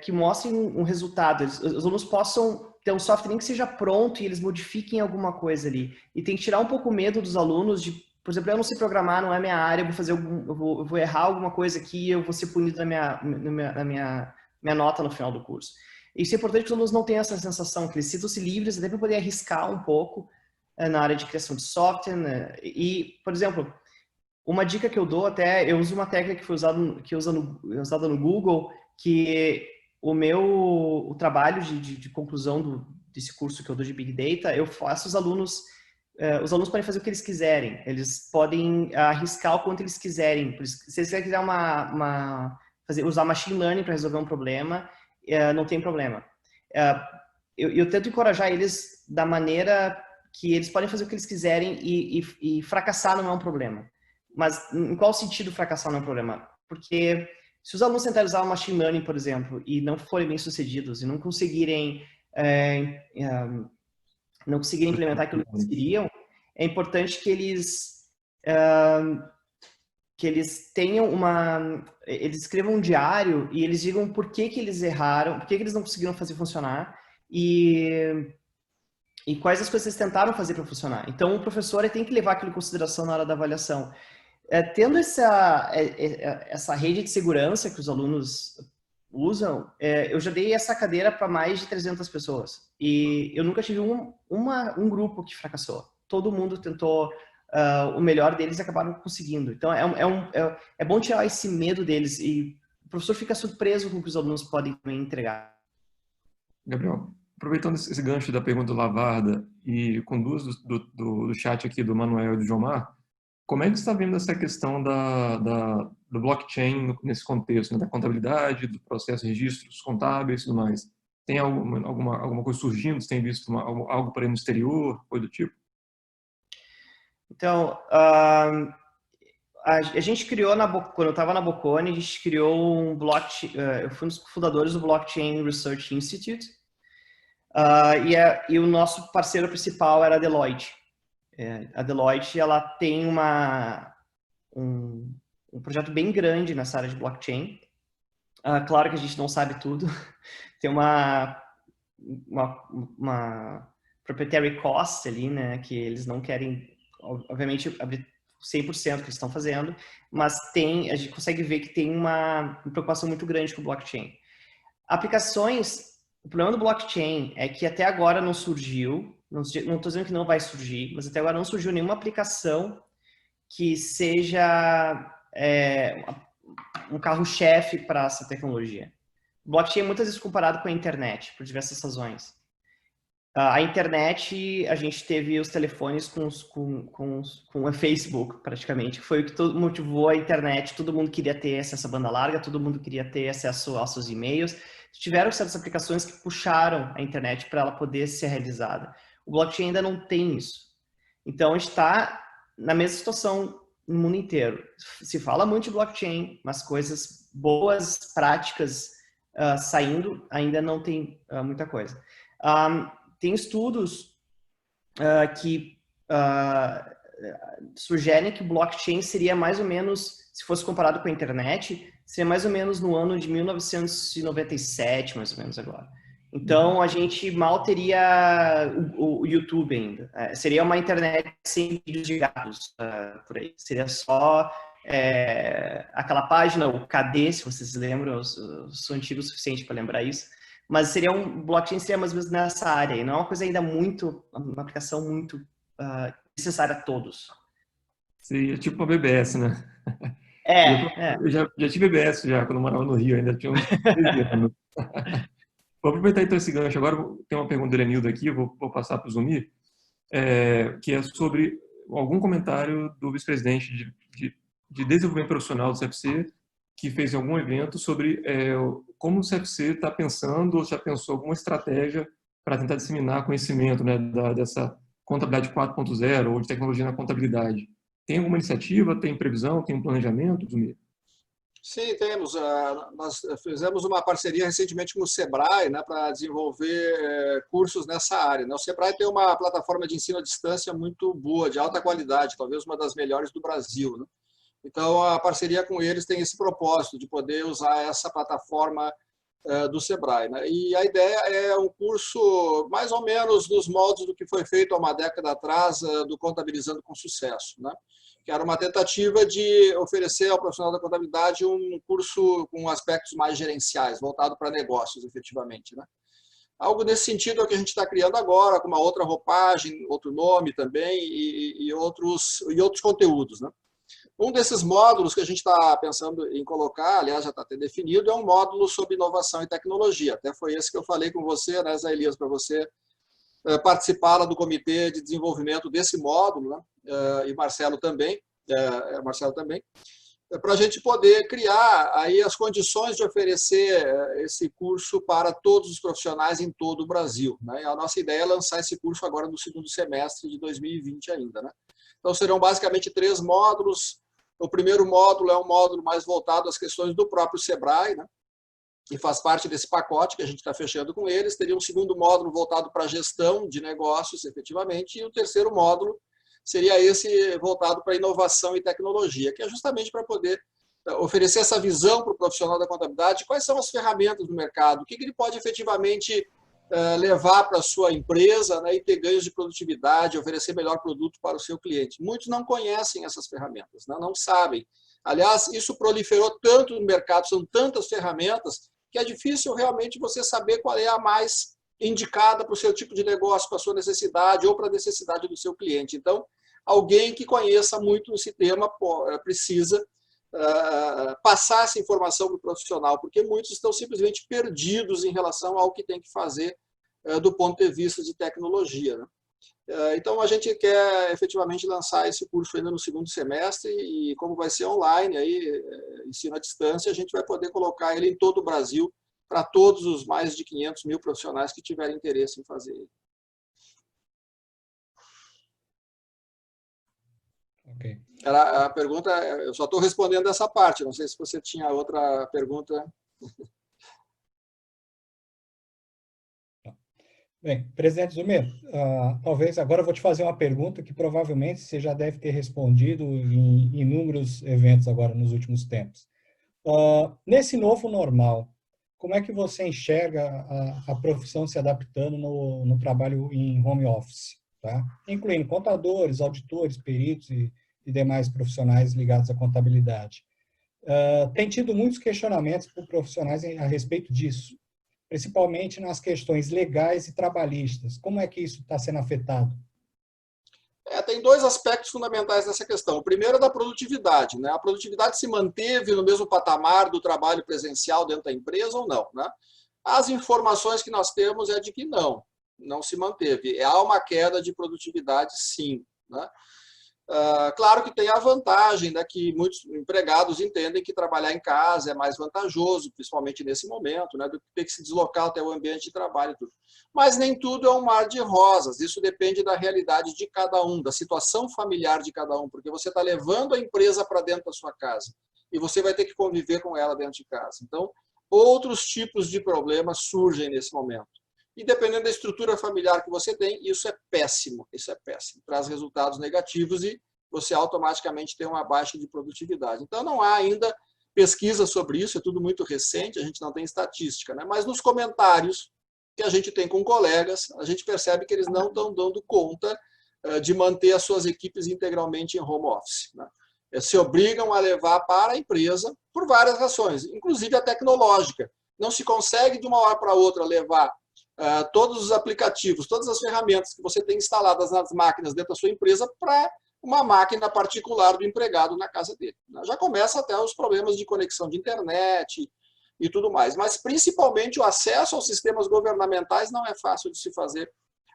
que mostrem um resultado. Os alunos possam ter um software nem que seja pronto e eles modifiquem alguma coisa ali. E tem que tirar um pouco o medo dos alunos de, por exemplo, eu não sei programar, não é minha área, eu vou errar alguma coisa aqui, eu vou ser punido na minha nota no final do curso. Isso é importante que os alunos não tenham essa sensação, que eles sintam-se livres até para poder arriscar um pouco na área de criação de software, né? E, por exemplo, uma dica que eu dou até, eu uso uma técnica que foi usada no Google, que o trabalho de conclusão desse curso que eu dou de Big Data, eu faço os alunos os alunos podem fazer o que eles quiserem, eles podem arriscar o quanto eles quiserem. Se eles quiserem usar machine learning para resolver um problema, não tem problema. Eu tento encorajar eles da maneira que eles podem fazer o que eles quiserem e fracassar não é um problema. Mas em qual sentido fracassar não é um problema? Porque se os alunos tentarem usar o machine learning, por exemplo, e não forem bem sucedidos e não conseguirem implementar aquilo que eles queriam, é importante que eles tenham eles escrevam um diário e eles digam por que eles erraram, por que eles não conseguiram fazer funcionar e quais as coisas eles tentaram fazer para funcionar. Então, o professor tem que levar aquilo em consideração na hora da avaliação. Tendo essa rede de segurança que os alunos usam, eu já dei essa cadeira para mais de 300 pessoas. E eu nunca tive um grupo que fracassou. Todo mundo tentou o melhor deles e acabaram conseguindo. Então, é bom tirar esse medo deles. E o professor fica surpreso com o que os alunos podem entregar. Gabriel, aproveitando esse gancho da pergunta do Lavarda e com duas do chat aqui do Manuel e do Jomar, como é que você está vendo essa questão do blockchain nesse contexto, né, da contabilidade, do processo de registros contábeis e tudo mais? Tem alguma coisa surgindo? Você tem visto algo por aí no exterior, coisa do tipo? Então, a gente criou, quando eu estava na Bocconi, a gente criou um blockchain, eu fui um dos fundadores do Blockchain Research Institute, e o nosso parceiro principal era a Deloitte. A Deloitte, ela tem um projeto bem grande nessa área de blockchain. Claro que a gente não sabe tudo. Tem uma proprietary cost ali, né, que eles não querem, obviamente, abrir 100% que eles estão fazendo, mas a gente consegue ver que tem uma preocupação muito grande com o blockchain. Aplicações, o problema do blockchain é que até agora não surgiu, não estou dizendo que não vai surgir, mas até agora não surgiu nenhuma aplicação que seja um carro-chefe para essa tecnologia. O blockchain é muitas vezes comparado com a internet, por diversas razões. A internet, a gente teve os telefones com o Facebook, praticamente, que foi o que motivou a internet. Todo mundo queria ter acesso à banda larga, todo mundo queria ter acesso aos seus e-mails. Tiveram certas aplicações que puxaram a internet para ela poder ser realizada. O blockchain ainda não tem isso. Então, a gente está na mesma situação no mundo inteiro. Se fala muito de blockchain, mas coisas boas, práticas, saindo, ainda não tem muita coisa. Tem estudos que sugerem que o blockchain seria mais ou menos, se fosse comparado com a internet, seria mais ou menos no ano de 1997, mais ou menos agora. Então, a gente mal teria o YouTube ainda. Seria uma internet sem vídeos de gatos por aí. Seria só aquela página, o KD, se vocês lembram, eu sou antigo o suficiente para lembrar isso. Mas blockchain seria mais ou menos nessa área. E não é uma coisa ainda uma aplicação muito necessária a todos. Seria tipo uma BBS, né? Eu já tive BBS já, quando eu morava no Rio, ainda tinha uns 13 anos. Vou aproveitar então esse gancho. Agora tem uma pergunta do Elenildo aqui, vou passar para o Zumir, que é sobre algum comentário do vice-presidente de desenvolvimento profissional do CFC, que fez em algum evento sobre como o CFC está pensando ou já pensou alguma estratégia para tentar disseminar conhecimento, né, dessa contabilidade 4.0 ou de tecnologia na contabilidade. Tem alguma iniciativa, tem previsão, tem um planejamento, Zumir? Sim, temos. Nós fizemos uma parceria recentemente com o Sebrae, né, para desenvolver cursos nessa área. O Sebrae tem uma plataforma de ensino à distância muito boa, de alta qualidade, talvez uma das melhores do Brasil, né? Então, a parceria com eles tem esse propósito de poder usar essa plataforma do Sebrae, né? E a ideia é um curso mais ou menos dos moldes do que foi feito há uma década atrás do Contabilizando com Sucesso, né? Que era uma tentativa de oferecer ao profissional da contabilidade um curso com aspectos mais gerenciais, voltado para negócios, efetivamente, né? Algo nesse sentido é o que a gente está criando agora, com uma outra roupagem, outro nome também e outros conteúdos, né? Um desses módulos que a gente está pensando em colocar, aliás, já está até definido, é um módulo sobre inovação e tecnologia. Até foi esse que eu falei com você, né, Zé Elias, para você participaram do comitê de desenvolvimento desse módulo, né? E Marcelo também, para a gente poder criar aí as condições de oferecer esse curso para todos os profissionais em todo o Brasil, né? A nossa ideia é lançar esse curso agora no segundo semestre de 2020 ainda, né? Então, serão basicamente 3 módulos. O primeiro módulo é um módulo mais voltado às questões do próprio Sebrae, né? Que faz parte desse pacote que a gente está fechando com eles. Teria um segundo módulo voltado para a gestão de negócios, efetivamente, e o terceiro módulo seria esse voltado para inovação e tecnologia, que é justamente para poder oferecer essa visão para o profissional da contabilidade, quais são as ferramentas do mercado, o que ele pode efetivamente levar para a sua empresa, né, e ter ganhos de produtividade, oferecer melhor produto para o seu cliente. Muitos não conhecem essas ferramentas, né, não sabem. Aliás, isso proliferou tanto no mercado, são tantas ferramentas, que é difícil realmente você saber qual é a mais indicada para o seu tipo de negócio, para a sua necessidade ou para a necessidade do seu cliente. Então, alguém que conheça muito esse tema precisa passar essa informação para o profissional, porque muitos estão simplesmente perdidos em relação ao que tem que fazer do ponto de vista de tecnologia, né? Então, a gente quer efetivamente lançar esse curso ainda no segundo semestre e, como vai ser online, aí, ensino à distância, a gente vai poder colocar ele em todo o Brasil para todos os mais de 500 mil profissionais que tiverem interesse em fazer ele. Ok. A pergunta, eu só estou respondendo essa parte, não sei se você tinha outra pergunta. Bem, presidente Zumer, talvez agora eu vou te fazer uma pergunta que provavelmente você já deve ter respondido em inúmeros eventos agora nos últimos tempos. Nesse novo normal, como é que você enxerga a profissão se adaptando no trabalho em home office, tá? Incluindo contadores, auditores, peritos e demais profissionais ligados à contabilidade. Tem tido muitos questionamentos por profissionais a respeito disso, principalmente nas questões legais e trabalhistas. Como é que isso está sendo afetado? Tem 2 aspectos fundamentais nessa questão. O primeiro é da produtividade, né? A produtividade se manteve no mesmo patamar do trabalho presencial dentro da empresa ou não, né? As informações que nós temos é de que não se manteve. Há uma queda de produtividade, sim, né? Claro que tem a vantagem, né, que muitos empregados entendem que trabalhar em casa é mais vantajoso, principalmente nesse momento, né, do que ter que se deslocar até o ambiente de trabalho e tudo. Mas nem tudo é um mar de rosas, isso depende da realidade de cada um, da situação familiar de cada um, porque você está levando a empresa para dentro da sua casa e você vai ter que conviver com ela dentro de casa. Então, outros tipos de problemas surgem nesse momento. E dependendo da estrutura familiar que você tem, isso é péssimo, traz resultados negativos e você automaticamente tem uma baixa de produtividade. Então, não há ainda pesquisa sobre isso, é tudo muito recente, a gente não tem estatística, né? Mas nos comentários que a gente tem com colegas, a gente percebe que eles não estão dando conta de manter as suas equipes integralmente em home office, né? Se obrigam a levar para a empresa por várias razões, inclusive a tecnológica. Não se consegue de uma hora para outra levar todos os aplicativos, todas as ferramentas que você tem instaladas nas máquinas dentro da sua empresa para uma máquina particular do empregado na casa dele. Já começa até os problemas de conexão de internet e tudo mais, mas principalmente o acesso aos sistemas governamentais não é fácil de se fazer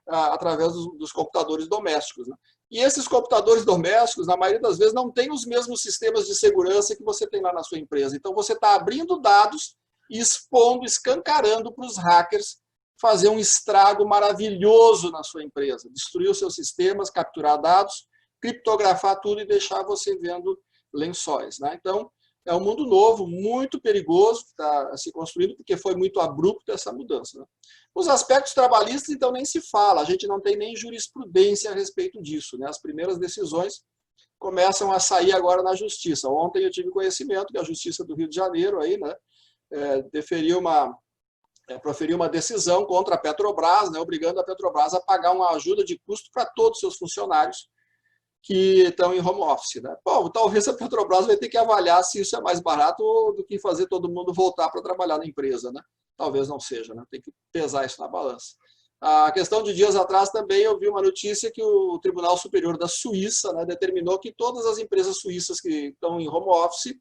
através dos computadores domésticos, né? E esses computadores domésticos, na maioria das vezes, não têm os mesmos sistemas de segurança que você tem lá na sua empresa. Então, você está abrindo dados e expondo, escancarando para os hackers fazer um estrago maravilhoso na sua empresa, destruir os seus sistemas, capturar dados, criptografar tudo e deixar você vendo lençóis, né? Então, é um mundo novo, muito perigoso, que está se construindo, porque foi muito abrupta essa mudança, né? Os aspectos trabalhistas, então, nem se fala, a gente não tem nem jurisprudência a respeito disso, né? As primeiras decisões começam a sair agora na Justiça. Ontem eu tive conhecimento que a Justiça do Rio de Janeiro aí, né, proferiu uma decisão contra a Petrobras, né, obrigando a Petrobras a pagar uma ajuda de custo para todos os seus funcionários que estão em home office, né? Bom, talvez a Petrobras vai ter que avaliar se isso é mais barato do que fazer todo mundo voltar para trabalhar na empresa, né? Talvez não seja, né? Tem que pesar isso na balança. A questão de dias atrás também eu vi uma notícia que o Tribunal Superior da Suíça, né, determinou que todas as empresas suíças que estão em home office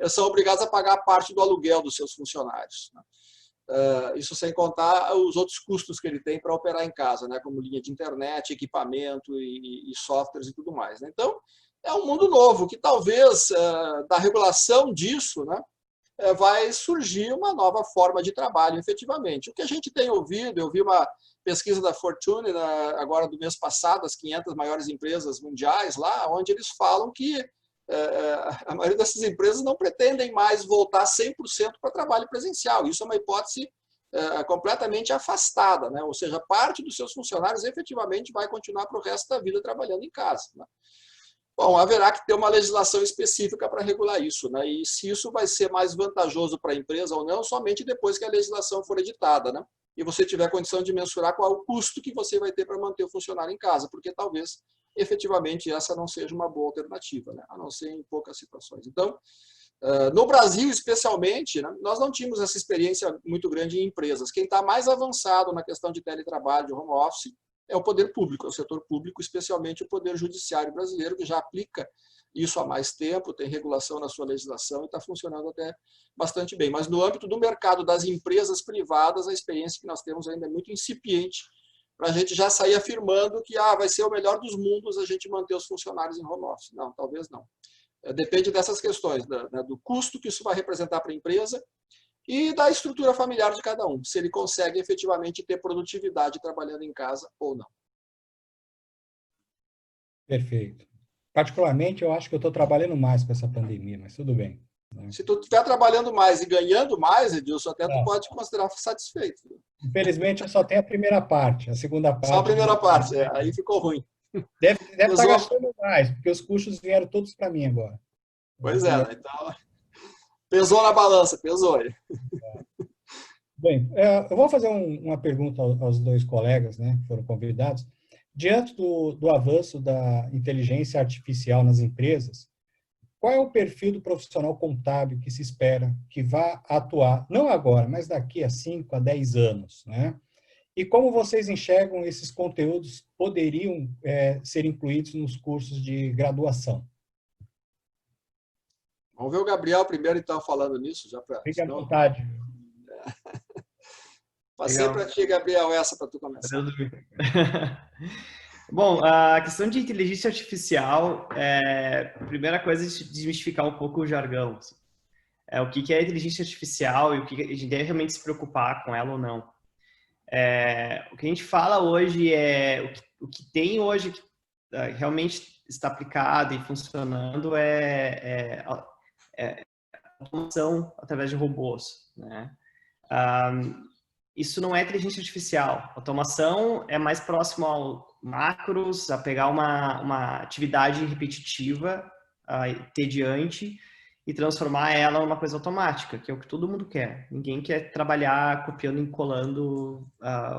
são obrigadas a pagar parte do aluguel dos seus funcionários, né? Isso sem contar os outros custos que ele tem para operar em casa, né? Como linha de internet, equipamento e softwares e tudo mais, né? Então, é um mundo novo que talvez, da regulação disso, né, vai surgir uma nova forma de trabalho, efetivamente. O que a gente tem ouvido, eu vi uma pesquisa da Fortune, agora do mês passado, as 500 maiores empresas mundiais lá, onde eles falam que a maioria dessas empresas não pretendem mais voltar 100% para trabalho presencial. Isso é uma hipótese completamente afastada, né? Ou seja, parte dos seus funcionários efetivamente vai continuar para o resto da vida trabalhando em casa, né? Bom, haverá que ter uma legislação específica para regular isso, né? E se isso vai ser mais vantajoso para a empresa ou não, somente depois que a legislação for editada, né? E você tiver condição de mensurar qual é o custo que você vai ter para manter o funcionário em casa, porque talvez, efetivamente, essa não seja uma boa alternativa, né? A não ser em poucas situações. Então, no Brasil, especialmente, né, nós não tínhamos essa experiência muito grande em empresas. Quem está mais avançado na questão de teletrabalho, de home office, é o poder público, é o setor público, especialmente o poder judiciário brasileiro, que já aplica isso há mais tempo, tem regulação na sua legislação e está funcionando até bastante bem. Mas no âmbito do mercado das empresas privadas, a experiência que nós temos ainda é muito incipiente para a gente já sair afirmando que vai ser o melhor dos mundos a gente manter os funcionários em home office. Não, talvez não. Depende dessas questões, né, do custo que isso vai representar para a empresa e da estrutura familiar de cada um, se ele consegue efetivamente ter produtividade trabalhando em casa ou não. Perfeito. Particularmente, eu acho que eu estou trabalhando mais com essa pandemia, mas tudo bem. Né? Se tu estiver trabalhando mais e ganhando mais, Edilson, até tu pode considerar satisfeito. Infelizmente, eu só tenho a primeira parte, a segunda parte... Só a primeira parte, aí ficou ruim. Deve estar gastando mais, porque os custos vieram todos para mim agora. Pois é, né? Então... Pesou na balança, pesou aí. Bem, eu vou fazer uma pergunta aos dois colegas, né, que foram convidados. Diante do avanço da inteligência artificial nas empresas, qual é o perfil do profissional contábil que se espera que vá atuar, não agora, mas daqui a 5 a 10 anos, né? E como vocês enxergam esses conteúdos poderiam ser incluídos nos cursos de graduação? Vamos ver o Gabriel primeiro, então, falando nisso. Já pra... Fique à vontade. Passei para ti, Gabriel, essa para tu começar. Bom, a questão de inteligência artificial, a primeira coisa é desmistificar um pouco o jargão. Assim. O que é inteligência artificial e o que a gente deve realmente se preocupar com ela ou não. O que a gente fala hoje o que tem hoje que realmente está aplicado e funcionando automação através de robôs, né? Isso não é inteligência artificial. Automação é mais próximo ao macros, a pegar uma atividade repetitiva, tediante, e transformar ela numa coisa automática, que é o que todo mundo quer. Ninguém quer trabalhar copiando e colando,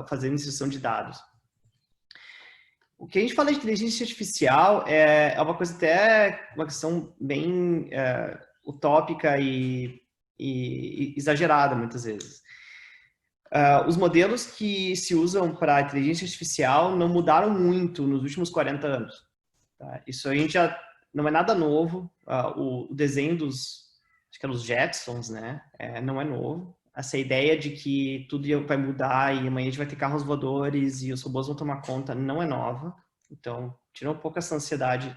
fazendo inserção de dados. O que a gente fala de inteligência artificial é uma coisa até, uma questão bem utópica e exagerada, muitas vezes. Os modelos que se usam para inteligência artificial não mudaram muito nos últimos 40 anos. Tá? Isso a gente já não é nada novo. O desenho acho que é dos Jetsons, né? Não é novo. Essa ideia de que tudo vai mudar e amanhã a gente vai ter carros voadores e os robôs vão tomar conta não é nova. Então, tira um pouco essa ansiedade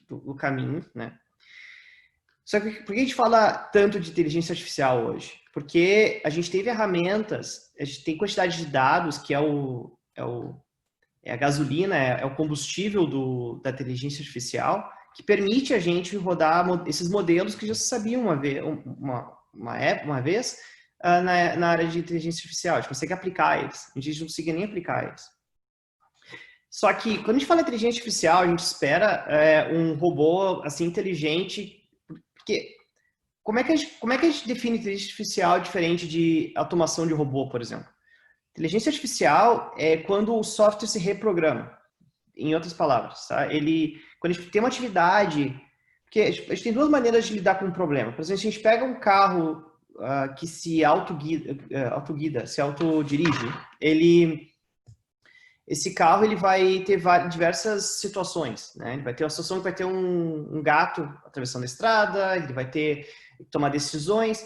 do caminho, né? Só que por que a gente fala tanto de inteligência artificial hoje? Porque a gente tem ferramentas, a gente tem quantidade de dados, que é a gasolina, é o combustível da inteligência artificial, que permite a gente rodar esses modelos que já se sabiam uma vez na área de inteligência artificial. A gente consegue aplicar eles. A gente não consegue nem aplicar eles. Só que, quando a gente fala de inteligência artificial, a gente espera um robô assim inteligente, porque como é que a gente define inteligência artificial diferente de automação de robô, por exemplo? Inteligência artificial é quando o software se reprograma, em outras palavras. Tá? Quando a gente tem uma atividade... Porque a gente tem duas maneiras de lidar com um problema. Por exemplo, se a gente pega um carro que se autoguida, se autodirige, esse carro ele vai ter diversas situações. Né? Ele vai ter uma situação que vai ter um gato atravessando a estrada, ele vai ter que tomar decisões.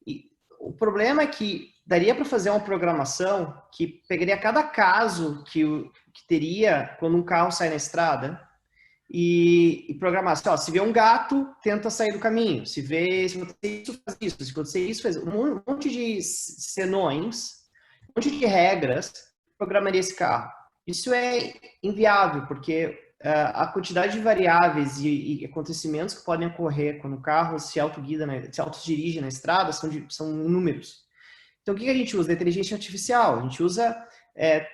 E o problema é que daria para fazer uma programação que pegaria cada caso que teria quando um carro sai na estrada e programasse, ó, se vê um gato, tenta sair do caminho. Se acontecer isso, faz isso. Se acontecer isso, faz um monte de senões, um monte de regras, programaria esse carro. Isso é inviável, porque a quantidade de variáveis e acontecimentos que podem ocorrer quando o carro se autoguida, se autodirige na estrada são inúmeros. Então, o que a gente usa? A inteligência artificial. A gente usa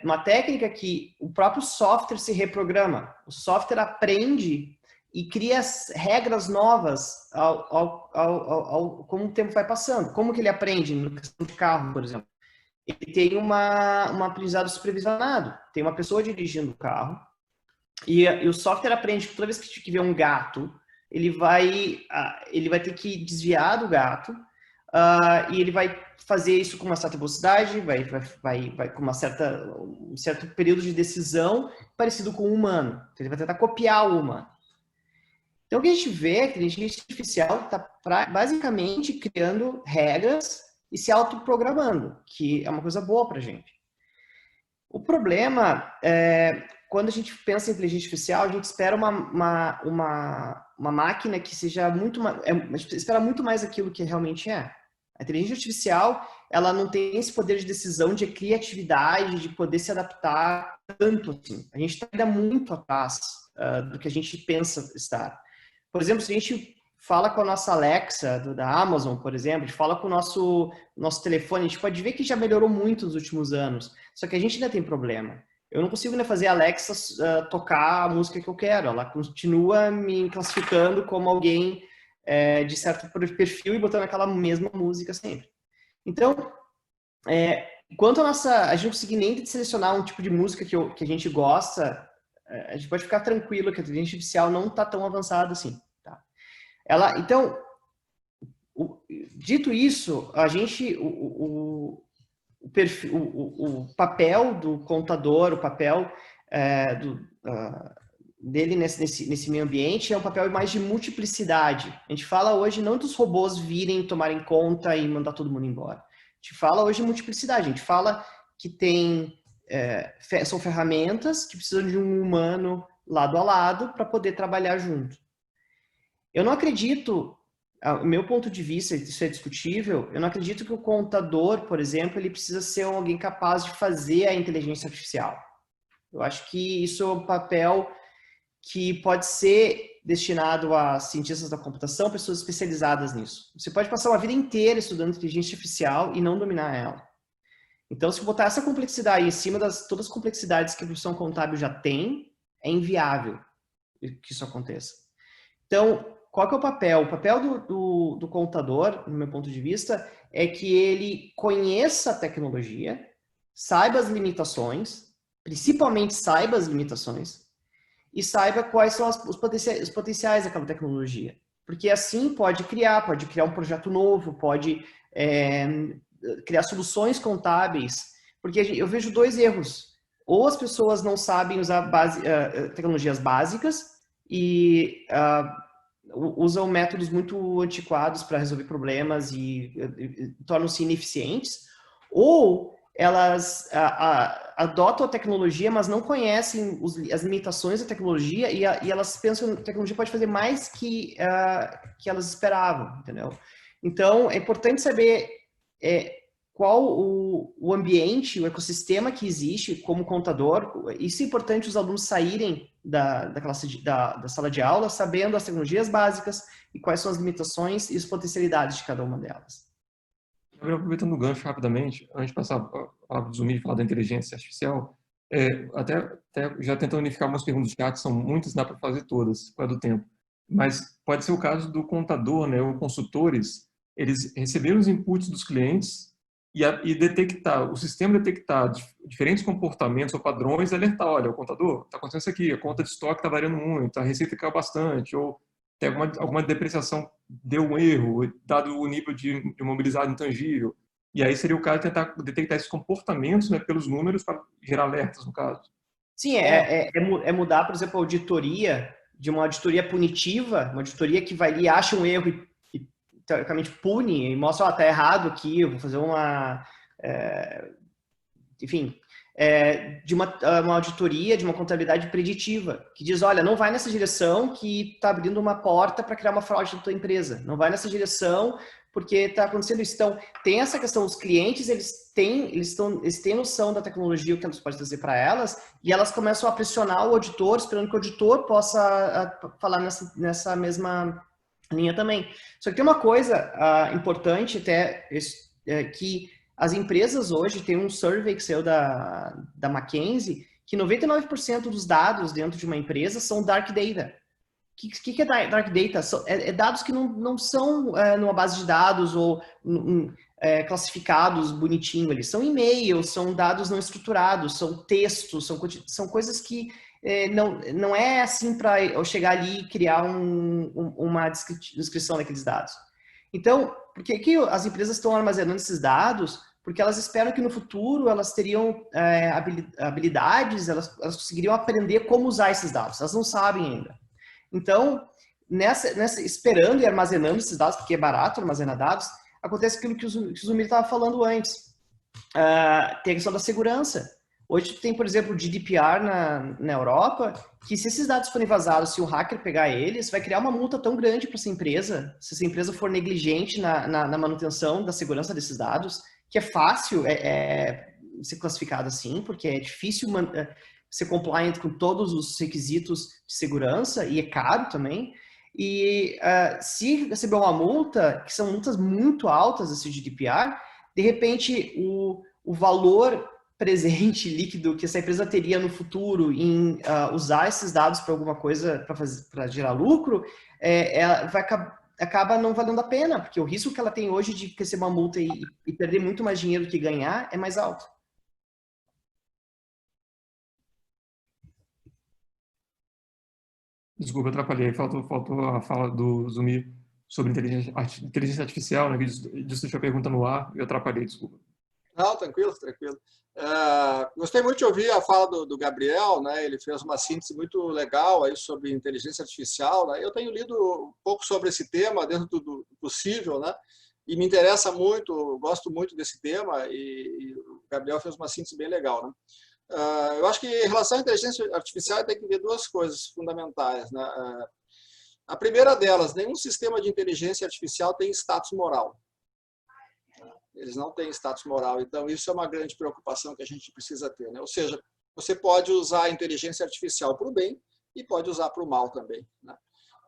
uma técnica que o próprio software se reprograma. O software aprende e cria regras novas como o tempo vai passando. Como que ele aprende na questão de carro, por exemplo? Ele tem um aprendizado supervisionado. Tem uma pessoa dirigindo o carro e o software aprende que toda vez que vê um gato, ele vai ter que desviar do gato e ele vai fazer isso com uma certa velocidade, vai com um certo período de decisão parecido com o humano. Então, ele vai tentar copiar o humano. Então, o que a gente vê é que a inteligência artificial está basicamente criando regras e se autoprogramando, que é uma coisa boa para a gente. O problema é, quando a gente pensa em inteligência artificial, a gente espera uma máquina que seja muito mais, a gente espera muito mais aquilo que realmente é. A inteligência artificial, ela não tem esse poder de decisão, de criatividade, de poder se adaptar tanto assim. A gente está ainda muito atrás do que a gente pensa estar. Por exemplo, se a gente fala com a nossa Alexa da Amazon, por exemplo, a gente fala com o nosso telefone, a gente pode ver que já melhorou muito nos últimos anos. Só que a gente ainda tem problema. Eu não consigo ainda fazer a Alexa tocar a música que eu quero. Ela continua me classificando como alguém de certo perfil e botando aquela mesma música sempre. Então, enquanto a gente não conseguir nem selecionar um tipo de música que a gente gosta, a gente pode ficar tranquilo que a inteligência artificial não está tão avançada assim. Tá? Então, dito isso, a gente, o papel do contador, o papel dele nesse meio ambiente é um papel mais de multiplicidade. A gente fala hoje não dos robôs virem, tomarem conta e mandar todo mundo embora. A gente fala hoje de multiplicidade. A gente fala que são ferramentas que precisam de um humano lado a lado para poder trabalhar junto. Eu não acredito, o meu ponto de vista, isso é discutível, eu não acredito que o contador, por exemplo, ele precisa ser alguém capaz de fazer a inteligência artificial. Eu acho que isso é um papel que pode ser destinado a cientistas da computação, pessoas especializadas nisso. Você pode passar uma vida inteira estudando inteligência artificial e não dominar ela. Então, se botar essa complexidade em cima de todas as complexidades que a profissão contábil já tem, é inviável que isso aconteça. Então, qual que é o papel? O papel do contador, no meu ponto de vista, é que ele conheça a tecnologia, saiba as limitações, principalmente saiba as limitações, e saiba quais são os potenciais daquela tecnologia. Porque assim pode criar um projeto novo, pode criar soluções contábeis. Porque eu vejo dois erros. Ou as pessoas não sabem usar tecnologias básicas e usam métodos muito antiquados para resolver problemas e tornam-se ineficientes, ou elas adotam a tecnologia, mas não conhecem as limitações da tecnologia e elas pensam que a tecnologia pode fazer mais que elas esperavam, entendeu? Então, é importante saber qual o ambiente, o ecossistema que existe como contador. Isso é importante os alunos saírem da sala de aula sabendo as tecnologias básicas e quais são as limitações e as potencialidades de cada uma delas. Aproveitando o gancho rapidamente, antes de passar a palavra do Zumir e falar da inteligência artificial, até já tentando unificar algumas perguntas do chat, são muitas, dá para fazer todas, por causa do tempo. Mas pode ser o caso do contador, né, ou consultores, eles receberam os inputs dos clientes e detectar, o sistema detectar diferentes comportamentos ou padrões e alertar, olha, o contador, está acontecendo isso aqui, a conta de estoque está variando muito, a receita caiu bastante, ou tem alguma depreciação, deu um erro, dado o nível de imobilizado intangível. E aí seria o caso de tentar detectar esses comportamentos, né, pelos números para gerar alertas, no caso. Sim, é mudar, por exemplo, a auditoria de uma auditoria punitiva, uma auditoria que vai ali, acha um erro e teoricamente pune e mostra, está errado aqui, eu vou fazer enfim, de uma auditoria, de uma contabilidade preditiva, que diz, olha, não vai nessa direção que está abrindo uma porta para criar uma fraude na tua empresa, não vai nessa direção porque está acontecendo isso. Então, tem essa questão, os clientes, eles têm noção da tecnologia, o que eles podem trazer para elas, e elas começam a pressionar o auditor, esperando que o auditor possa falar nessa mesma linha também. Só que tem uma coisa importante até, que as empresas hoje, tem um survey que saiu da McKinsey, que 99% dos dados dentro de uma empresa são dark data. O que é dark data? É dados que não são numa base de dados ou classificados bonitinho. Eles são e-mails, são dados não estruturados, são textos, são coisas que não é assim para eu chegar ali e criar uma descrição daqueles dados. Então, por que as empresas estão armazenando esses dados? Porque elas esperam que no futuro elas teriam habilidades, elas conseguiriam aprender como usar esses dados. Elas não sabem ainda. Então, esperando e armazenando esses dados, porque é barato armazenar dados, acontece aquilo que o Zumir estava falando antes. Tem a questão da segurança. Hoje tem, por exemplo, o GDPR na Europa, que se esses dados forem vazados, se um hacker pegar eles, vai criar uma multa tão grande para essa empresa, se essa empresa for negligente na manutenção da segurança desses dados, que é fácil ser classificado assim, porque é difícil ser compliant com todos os requisitos de segurança e é caro também. E se receber uma multa, que são multas muito altas, esse GDPR, de repente o valor presente, líquido, que essa empresa teria no futuro em usar esses dados para alguma coisa, para gerar lucro, acaba não valendo a pena, porque o risco que ela tem hoje de receber uma multa e perder muito mais dinheiro do que ganhar é mais alto. Desculpa, atrapalhei. Faltou a fala do Zumir sobre inteligência artificial, né? Disso deixou a pergunta no ar e eu atrapalhei, desculpa. Não, tranquilo. Gostei muito de ouvir a fala do Gabriel, né? Ele fez uma síntese muito legal aí sobre inteligência artificial, né? Eu tenho lido um pouco sobre esse tema dentro do possível, né? E me interessa muito, gosto muito desse tema e o Gabriel fez uma síntese bem legal, né? Eu acho que em relação à inteligência artificial tem que ver duas coisas fundamentais, né? A primeira delas, nenhum sistema de inteligência artificial tem status moral. Eles não têm status moral, então isso é uma grande preocupação que a gente precisa ter, né? Ou seja, você pode usar a inteligência artificial para o bem e pode usar para o mal também, né?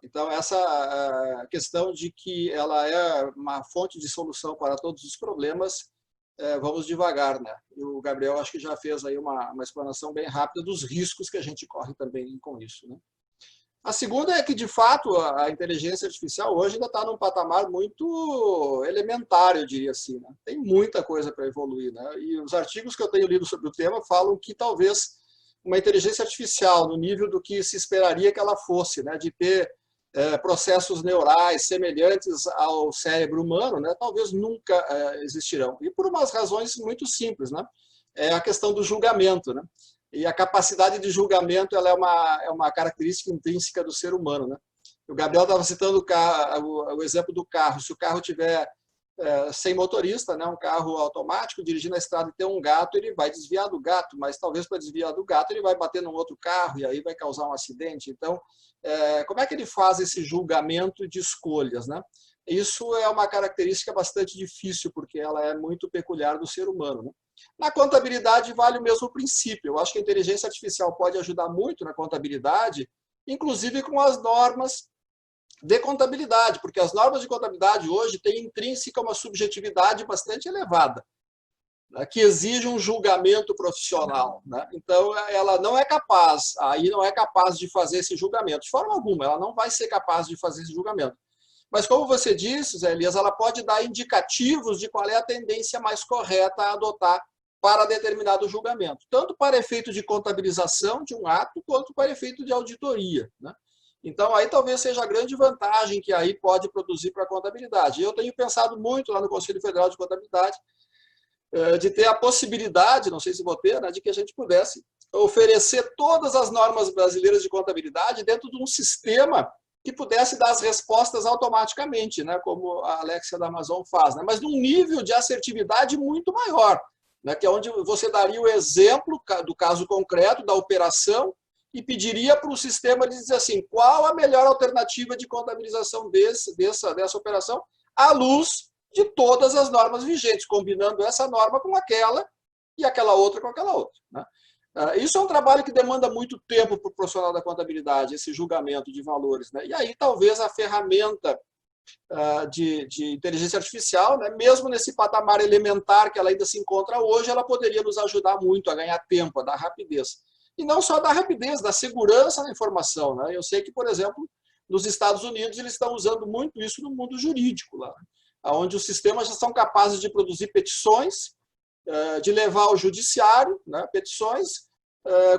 Então essa questão de que ela é uma fonte de solução para todos os problemas, vamos devagar, né? E o Gabriel acho que já fez aí uma explanação bem rápida dos riscos que a gente corre também com isso, né? A segunda é que, de fato, a inteligência artificial hoje ainda está num patamar muito elementar, eu diria assim, né? Tem muita coisa para evoluir, né? E os artigos que eu tenho lido sobre o tema falam que talvez uma inteligência artificial no nível do que se esperaria que ela fosse, né? De ter processos neurais semelhantes ao cérebro humano, né? Talvez nunca existirão. E por umas razões muito simples, né? É a questão do julgamento, né? E a capacidade de julgamento ela é uma característica intrínseca do ser humano, né? O Gabriel estava citando o exemplo do carro. Se o carro tiver sem motorista, né, um carro automático, dirigindo a estrada e tem um gato, ele vai desviar do gato, mas talvez para desviar do gato ele vai bater num outro carro e aí vai causar um acidente. Então, como é que ele faz esse julgamento de escolhas, né? Isso é uma característica bastante difícil, porque ela é muito peculiar do ser humano, né? Na contabilidade vale o mesmo princípio. Eu acho que a inteligência artificial pode ajudar muito na contabilidade, inclusive com as normas de contabilidade, porque as normas de contabilidade hoje têm intrínseca uma subjetividade bastante elevada, né, que exige um julgamento profissional, né? Então, ela não é capaz de fazer esse julgamento, de forma alguma, ela não vai ser capaz de fazer esse julgamento. Mas, como você disse, Zé Elias, ela pode dar indicativos de qual é a tendência mais correta a adotar para determinado julgamento, tanto para efeito de contabilização de um ato, quanto para efeito de auditoria, né? Então, aí talvez seja a grande vantagem que aí pode produzir para a contabilidade. Eu tenho pensado muito lá no Conselho Federal de Contabilidade de ter a possibilidade, não sei se vou ter, né, de que a gente pudesse oferecer todas as normas brasileiras de contabilidade dentro de um sistema que pudesse dar as respostas automaticamente, né, como a Alexia da Amazon faz, né, mas num nível de assertividade muito maior, né, que é onde você daria o exemplo do caso concreto da operação e pediria para o sistema dizer assim, qual a melhor alternativa de contabilização dessa operação à luz de todas as normas vigentes, combinando essa norma com aquela e aquela outra com aquela outra, né? Isso é um trabalho que demanda muito tempo para o profissional da contabilidade, esse julgamento de valores, né? E aí talvez a ferramenta de inteligência artificial, né, mesmo nesse patamar elementar que ela ainda se encontra hoje, ela poderia nos ajudar muito a ganhar tempo, a dar rapidez. E não só da rapidez, da segurança da informação, né? Eu sei que, por exemplo, nos Estados Unidos eles estão usando muito isso no mundo jurídico, lá, onde os sistemas já são capazes de produzir petições, de levar ao judiciário, né, petições,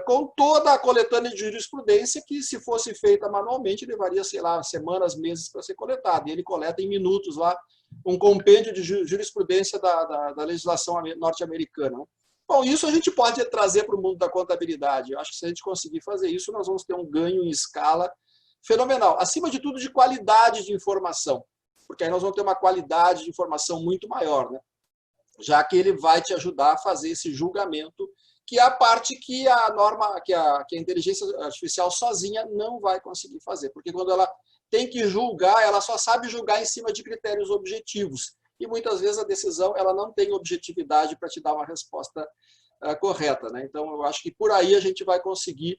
com toda a coletânea de jurisprudência que, se fosse feita manualmente, levaria, sei lá, semanas, meses para ser coletada. E ele coleta em minutos lá um compêndio de jurisprudência da legislação norte-americana. Bom, isso a gente pode trazer para o mundo da contabilidade. Eu acho que se a gente conseguir fazer isso, nós vamos ter um ganho em escala fenomenal. Acima de tudo, de qualidade de informação, porque aí nós vamos ter uma qualidade de informação muito maior, né? Já que ele vai te ajudar a fazer esse julgamento, que é a parte que a norma, que a inteligência artificial sozinha não vai conseguir fazer, porque quando ela tem que julgar, ela só sabe julgar em cima de critérios objetivos, e muitas vezes a decisão ela não tem objetividade para te dar uma resposta correta, né? Então, eu acho que por aí a gente vai conseguir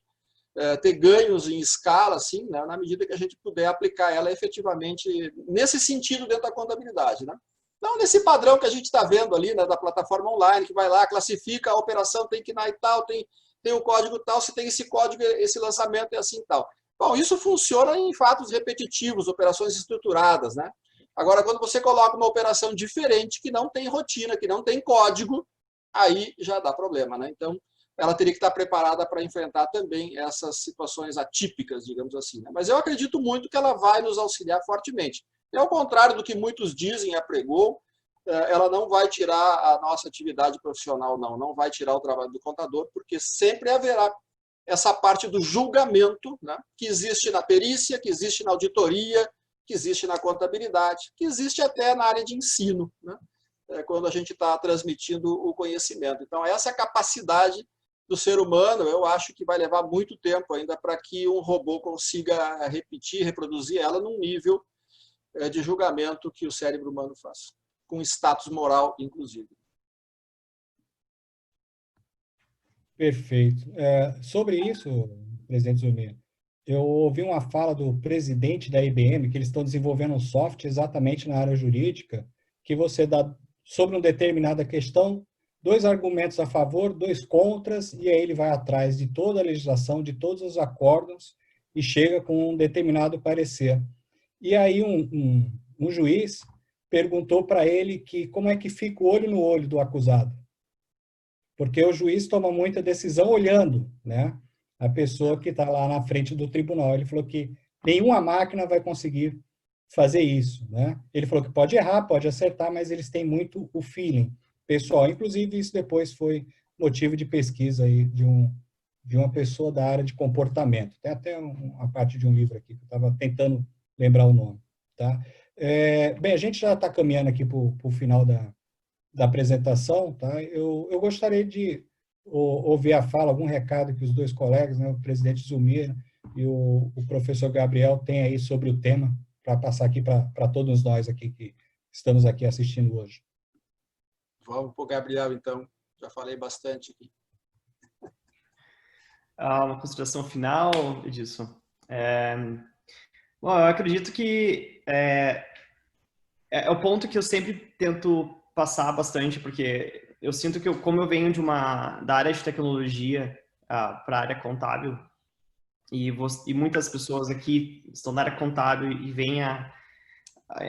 ter ganhos em escala, assim, né, na medida que a gente puder aplicar ela efetivamente nesse sentido dentro da contabilidade, né? Não nesse padrão que a gente está vendo ali, né, da plataforma online, que vai lá, classifica a operação, tem que ir na e tal, tem o código tal, se tem esse código, esse lançamento é assim e tal. Bom, isso funciona em fatos repetitivos, operações estruturadas, né? Agora, quando você coloca uma operação diferente, que não tem rotina, que não tem código, aí já dá problema, né? Então, ela teria que estar preparada para enfrentar também essas situações atípicas, digamos assim, né? Mas eu acredito muito que ela vai nos auxiliar fortemente. E ao contrário do que muitos dizem, apregou, ela não vai tirar a nossa atividade profissional, não vai tirar o trabalho do contador, porque sempre haverá essa parte do julgamento, né, que existe na perícia, que existe na auditoria, que existe na contabilidade, que existe até na área de ensino, né, quando a gente está transmitindo o conhecimento. Então, essa capacidade do ser humano, eu acho que vai levar muito tempo ainda para que um robô consiga repetir, reproduzir ela num nível de julgamento que o cérebro humano faz, com status moral, inclusive. Perfeito. Sobre isso, presidente Zumir, eu ouvi uma fala do presidente da IBM, que eles estão desenvolvendo um software exatamente na área jurídica, que você dá sobre uma determinada questão, 2 argumentos a favor, 2 contras, e aí ele vai atrás de toda a legislação, de todos os acórdãos, e chega com um determinado parecer. E aí um juiz perguntou para ele que como é que fica o olho no olho do acusado. Porque o juiz toma muita decisão olhando, né, a pessoa que está lá na frente do tribunal. Ele falou que nenhuma máquina vai conseguir fazer isso, né? Ele falou que pode errar, pode acertar, mas eles têm muito o feeling pessoal. Inclusive, isso depois foi motivo de pesquisa aí de uma pessoa da área de comportamento. Tem até uma parte de um livro aqui que eu estava tentando lembrar o nome, tá? Bem, a gente já está caminhando aqui para o final da apresentação, tá? Eu gostaria de ouvir a fala, algum recado que os 2 colegas, né, o presidente Zumir e o professor Gabriel têm aí sobre o tema, para passar aqui para todos nós aqui que estamos aqui assistindo hoje. Vamos para o Gabriel, então. Já falei bastante aqui. Uma consideração final, Edilson. Bom, eu acredito que é o ponto que eu sempre tento passar bastante, porque eu sinto que como eu venho da área de tecnologia para a área contábil, e muitas pessoas aqui estão na área contábil e veem a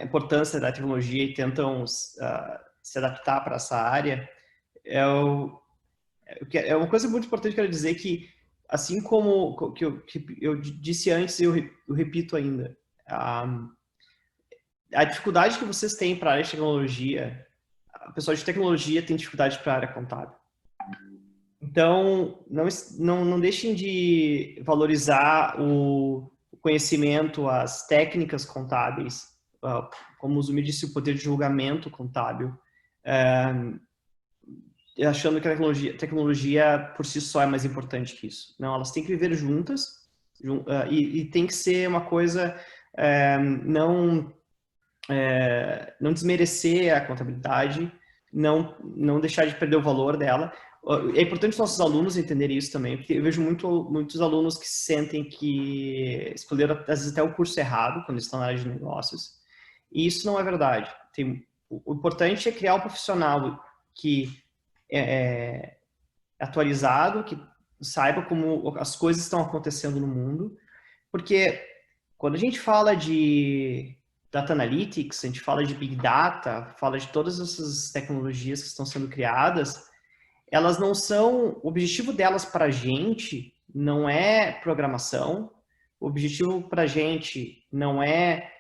importância da tecnologia e tentam se adaptar para essa área, é uma coisa muito importante que eu quero dizer que, assim como que eu disse antes e eu repito ainda, a dificuldade que vocês têm para a área de tecnologia, a pessoa de tecnologia tem dificuldade para a área contábil. Então, não deixem de valorizar o conhecimento, as técnicas contábeis, como o Zumir disse, o poder de julgamento contábil, achando que a tecnologia por si só é mais importante que isso. Não, elas têm que viver juntas e tem que ser uma coisa, não desmerecer a contabilidade, não deixar de perder o valor dela. É importante os nossos alunos entenderem isso também, porque eu vejo muitos alunos que sentem que escolheram, às vezes, até o curso errado, quando estão na área de negócios, e isso não é verdade. O importante é criar um profissional que é atualizado, que saiba como as coisas estão acontecendo no mundo, porque quando a gente fala de Data Analytics, a gente fala de Big Data, fala de todas essas tecnologias que estão sendo criadas, elas não são, o objetivo delas para a gente não é programação, o objetivo para a gente não é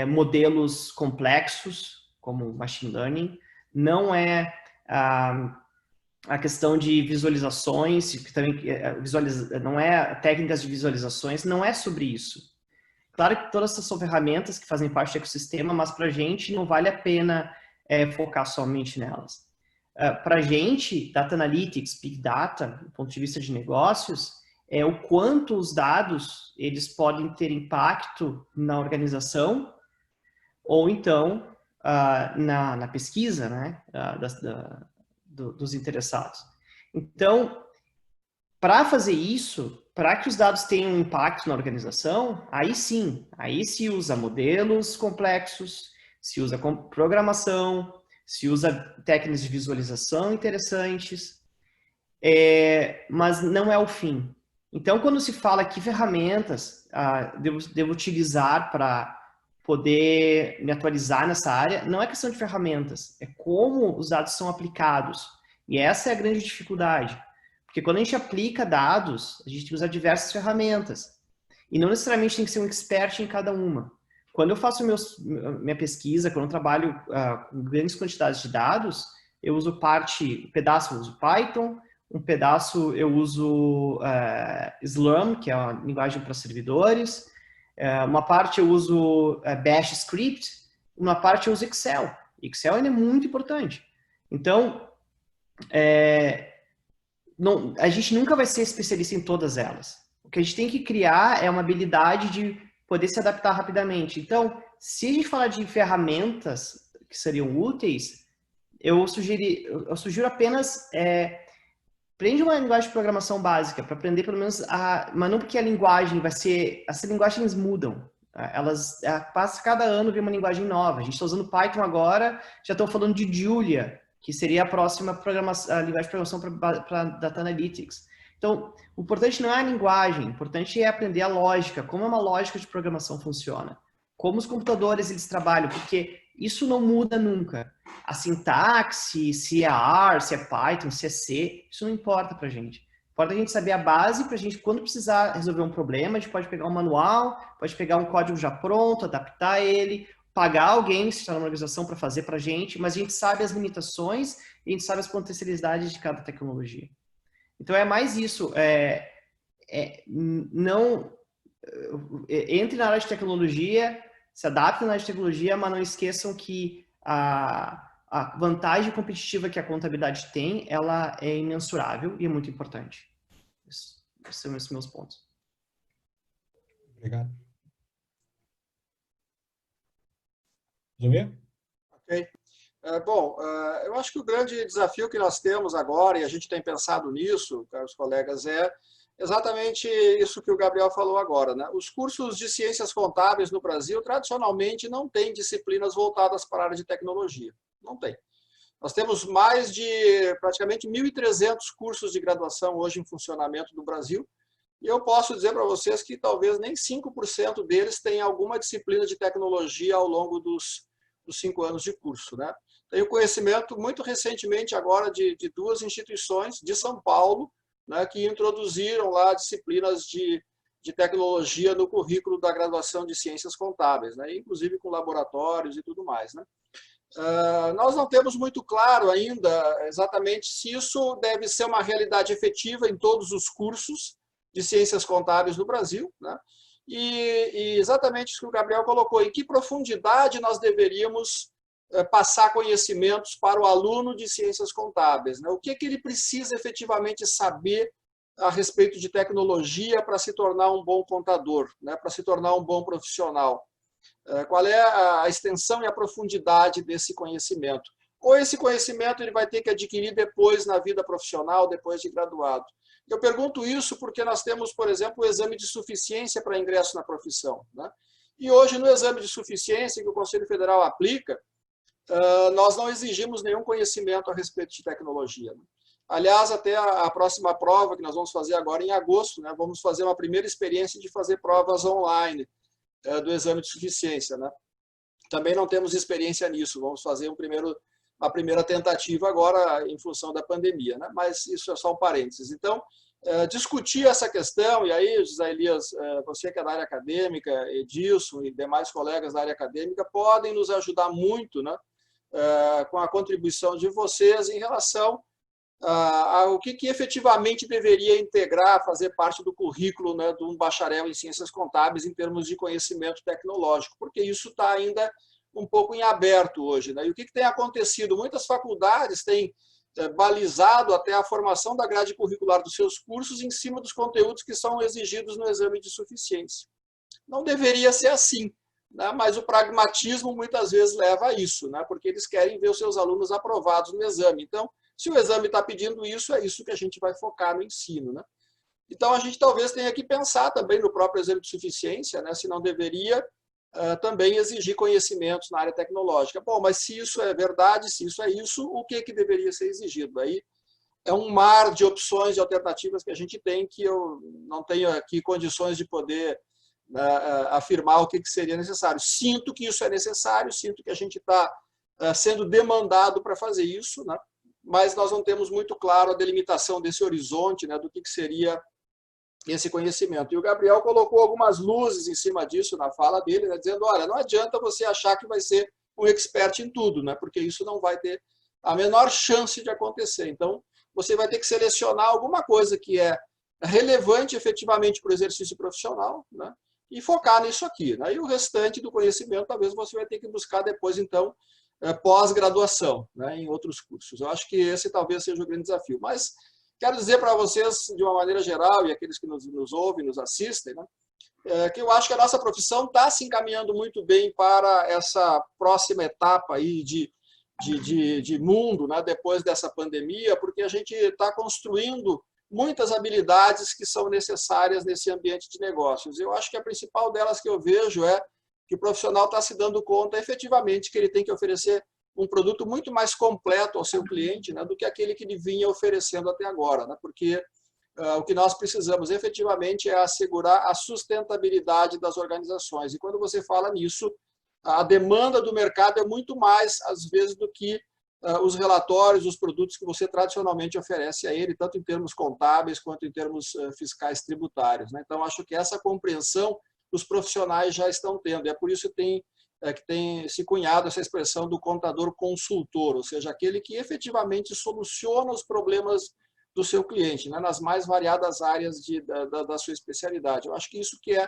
modelos complexos, como Machine Learning, não é a questão de visualizações, que também não é técnicas de visualizações, não é sobre isso. Claro que todas essas são ferramentas que fazem parte do ecossistema, mas para a gente não vale a pena focar somente nelas. Para a gente, Data Analytics, Big Data, do ponto de vista de negócios, é o quanto os dados eles podem ter impacto na organização ou então na pesquisa, né, dos interessados. Então, para fazer isso, para que os dados tenham impacto na organização, aí sim, aí se usa modelos complexos, se usa programação, se usa técnicas de visualização interessantes, mas não é o fim. Então, quando se fala que ferramentas devo utilizar para poder me atualizar nessa área, não é questão de ferramentas, é como os dados são aplicados. E essa é a grande dificuldade. Porque quando a gente aplica dados, a gente usa diversas ferramentas. E não necessariamente tem que ser um expert em cada uma. Quando eu faço minha pesquisa, quando eu trabalho com grandes quantidades de dados, eu uso um pedaço eu uso Python, um pedaço eu uso Slurm, que é uma linguagem para servidores, uma parte eu uso Bash Script, uma parte eu uso Excel. Excel ainda é muito importante. Então, a gente nunca vai ser especialista em todas elas. O que a gente tem que criar é uma habilidade de poder se adaptar rapidamente. Então, se a gente falar de ferramentas que seriam úteis, eu sugiro apenas aprende uma linguagem de programação básica, para aprender pelo menos mas não porque a linguagem vai ser... As linguagens mudam. Elas passa cada ano vem uma linguagem nova. A gente está usando Python agora, já estão falando de Julia, que seria a próxima linguagem de programação para Data Analytics. Então, o importante não é a linguagem, o importante é aprender a lógica, como uma lógica de programação funciona, como os computadores eles trabalham, porque isso não muda nunca. A sintaxe, se é R, se é Python, se é C, isso não importa para a gente. Importa a gente saber a base para a gente, quando precisar resolver um problema, a gente pode pegar um manual, pode pegar um código já pronto, adaptar ele, pagar alguém, se está numa organização, para fazer para a gente, mas a gente sabe as limitações e a gente sabe as potencialidades de cada tecnologia. Então, é mais isso. Entre na área de tecnologia, se adaptem na área de tecnologia, mas não esqueçam que a vantagem competitiva que a contabilidade tem, ela é imensurável e é muito importante. Esses são os meus pontos. Obrigado. Zumir? Ok. Bom, eu acho que o grande desafio que nós temos agora, e a gente tem pensado nisso, caros colegas, é exatamente isso que o Gabriel falou agora, né? Os cursos de ciências contábeis no Brasil, tradicionalmente, não têm disciplinas voltadas para a área de tecnologia. Não tem. Nós temos mais de praticamente 1.300 cursos de graduação hoje em funcionamento no Brasil, e eu posso dizer para vocês que talvez nem 5% deles tenham alguma disciplina de tecnologia ao longo dos 5 anos de curso, né? Tenho conhecimento muito recentemente agora de 2 instituições de São Paulo, né, que introduziram lá disciplinas de tecnologia no currículo da graduação de ciências contábeis, né, inclusive com laboratórios e tudo mais, né? Nós não temos muito claro ainda exatamente se isso deve ser uma realidade efetiva em todos os cursos de ciências contábeis no Brasil, né? e exatamente isso que o Gabriel colocou, em que profundidade nós deveríamos passar conhecimentos para o aluno de ciências contábeis, né? O que ele precisa efetivamente saber a respeito de tecnologia para se tornar um bom contador, né? Para se tornar um bom profissional. Qual é a extensão e a profundidade desse conhecimento? Ou esse conhecimento ele vai ter que adquirir depois na vida profissional, depois de graduado. Eu pergunto isso porque nós temos, por exemplo, o exame de suficiência para ingresso na profissão, né? E hoje, no exame de suficiência que o Conselho Federal aplica, nós não exigimos nenhum conhecimento a respeito de tecnologia. Aliás, até a próxima prova, que nós vamos fazer agora em agosto, né, vamos fazer uma primeira experiência de fazer provas online do exame de suficiência, né? Também não temos experiência nisso, vamos fazer uma primeira tentativa agora em função da pandemia, né? Mas isso é só um parênteses. Então, discutir essa questão, e aí, José Elias, você que é da área acadêmica, Edilson e demais colegas da área acadêmica, podem nos ajudar muito, né, com a contribuição de vocês em relação ao que efetivamente deveria integrar, fazer parte do currículo, né, de um bacharel em ciências contábeis em termos de conhecimento tecnológico, porque isso está ainda um pouco em aberto hoje, né? E o que tem acontecido? Muitas faculdades têm balizado até a formação da grade curricular dos seus cursos em cima dos conteúdos que são exigidos no exame de suficiência. Não deveria ser assim, né? Mas o pragmatismo muitas vezes leva a isso, né? Porque eles querem ver os seus alunos aprovados no exame. Então, se o exame está pedindo isso, é isso que a gente vai focar no ensino, né? Então, a gente talvez tenha que pensar também no próprio exame de suficiência, né? Se não deveria também exigir conhecimentos na área tecnológica. Bom, mas se isso é verdade, se isso é isso, o que deveria ser exigido? Aí é um mar de opções, de alternativas que a gente tem, que eu não tenho aqui condições de poder afirmar o que seria necessário. Sinto que isso é necessário, sinto que a gente está sendo demandado para fazer isso, né? Mas nós não temos muito claro a delimitação desse horizonte, né, do que seria esse conhecimento. E o Gabriel colocou algumas luzes em cima disso na fala dele, né, dizendo, olha, não adianta você achar que vai ser um expert em tudo, né, porque isso não vai ter a menor chance de acontecer. Então, você vai ter que selecionar alguma coisa que é relevante efetivamente para o exercício profissional, né, e focar nisso aqui, né, e o restante do conhecimento talvez você vai ter que buscar depois, então, pós-graduação, né, em outros cursos. Eu acho que esse talvez seja o grande desafio. Mas quero dizer para vocês, de uma maneira geral, e aqueles que nos ouvem, nos assistem, né, que eu acho que a nossa profissão está se encaminhando muito bem para essa próxima etapa aí de mundo, né, depois dessa pandemia, porque a gente está construindo muitas habilidades que são necessárias nesse ambiente de negócios. Eu acho que a principal delas que eu vejo é que o profissional está se dando conta efetivamente que ele tem que oferecer um produto muito mais completo ao seu cliente, né, do que aquele que ele vinha oferecendo até agora, né, porque o que nós precisamos efetivamente é assegurar a sustentabilidade das organizações. E quando você fala nisso, a demanda do mercado é muito mais, às vezes, do que os relatórios, os produtos que você tradicionalmente oferece a ele, tanto em termos contábeis quanto em termos fiscais tributários, né? Então, acho que essa compreensão os profissionais já estão tendo. E é por isso que tem se cunhado essa expressão do contador consultor, ou seja, aquele que efetivamente soluciona os problemas do seu cliente, né, nas mais variadas áreas da sua especialidade. Eu acho que isso que é,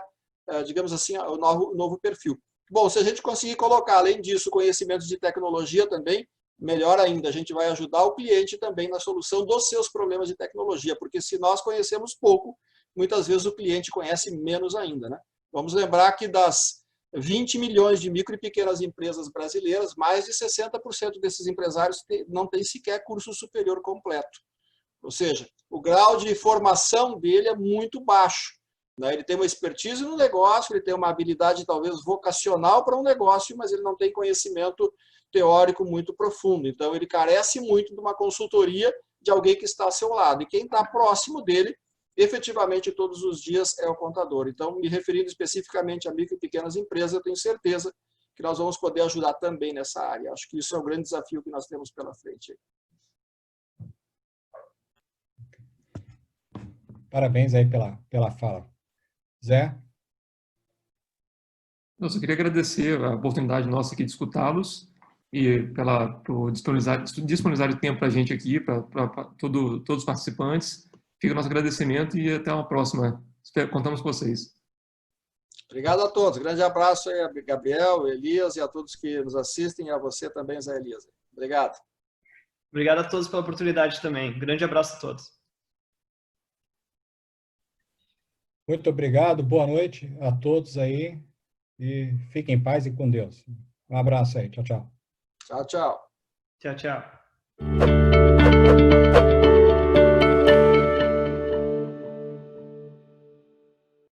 digamos assim, o novo perfil. Bom, se a gente conseguir colocar, além disso, conhecimentos de tecnologia também, melhor ainda, a gente vai ajudar o cliente também na solução dos seus problemas de tecnologia, porque se nós conhecemos pouco, muitas vezes o cliente conhece menos ainda, né? Vamos lembrar que das 20 milhões de micro e pequenas empresas brasileiras, mais de 60% desses empresários não têm sequer curso superior completo. Ou seja, o grau de formação dele é muito baixo, né? Ele tem uma expertise no negócio, ele tem uma habilidade talvez vocacional para um negócio, mas ele não tem conhecimento teórico muito profundo. Então, ele carece muito de uma consultoria de alguém que está ao seu lado. E quem está próximo dele, efetivamente, todos os dias é o contador. Então, me referindo especificamente a micro e pequenas empresas, eu tenho certeza que nós vamos poder ajudar também nessa área. Acho que isso é o grande desafio que nós temos pela frente. Parabéns aí pela fala. Zé? Eu só queria agradecer a oportunidade nossa aqui de escutá-los e por disponibilizar o tempo para a gente aqui, para todos os participantes. Fica o nosso agradecimento e até uma próxima. Contamos com vocês. Obrigado a todos. Grande abraço aí a Gabriel, Elias e a todos que nos assistem e a você também, Zé Elias. Obrigado. Obrigado a todos pela oportunidade também. Grande abraço a todos. Muito obrigado, boa noite a todos aí e fiquem em paz e com Deus. Um abraço aí, tchau, tchau. Tchau, tchau. Tchau, tchau.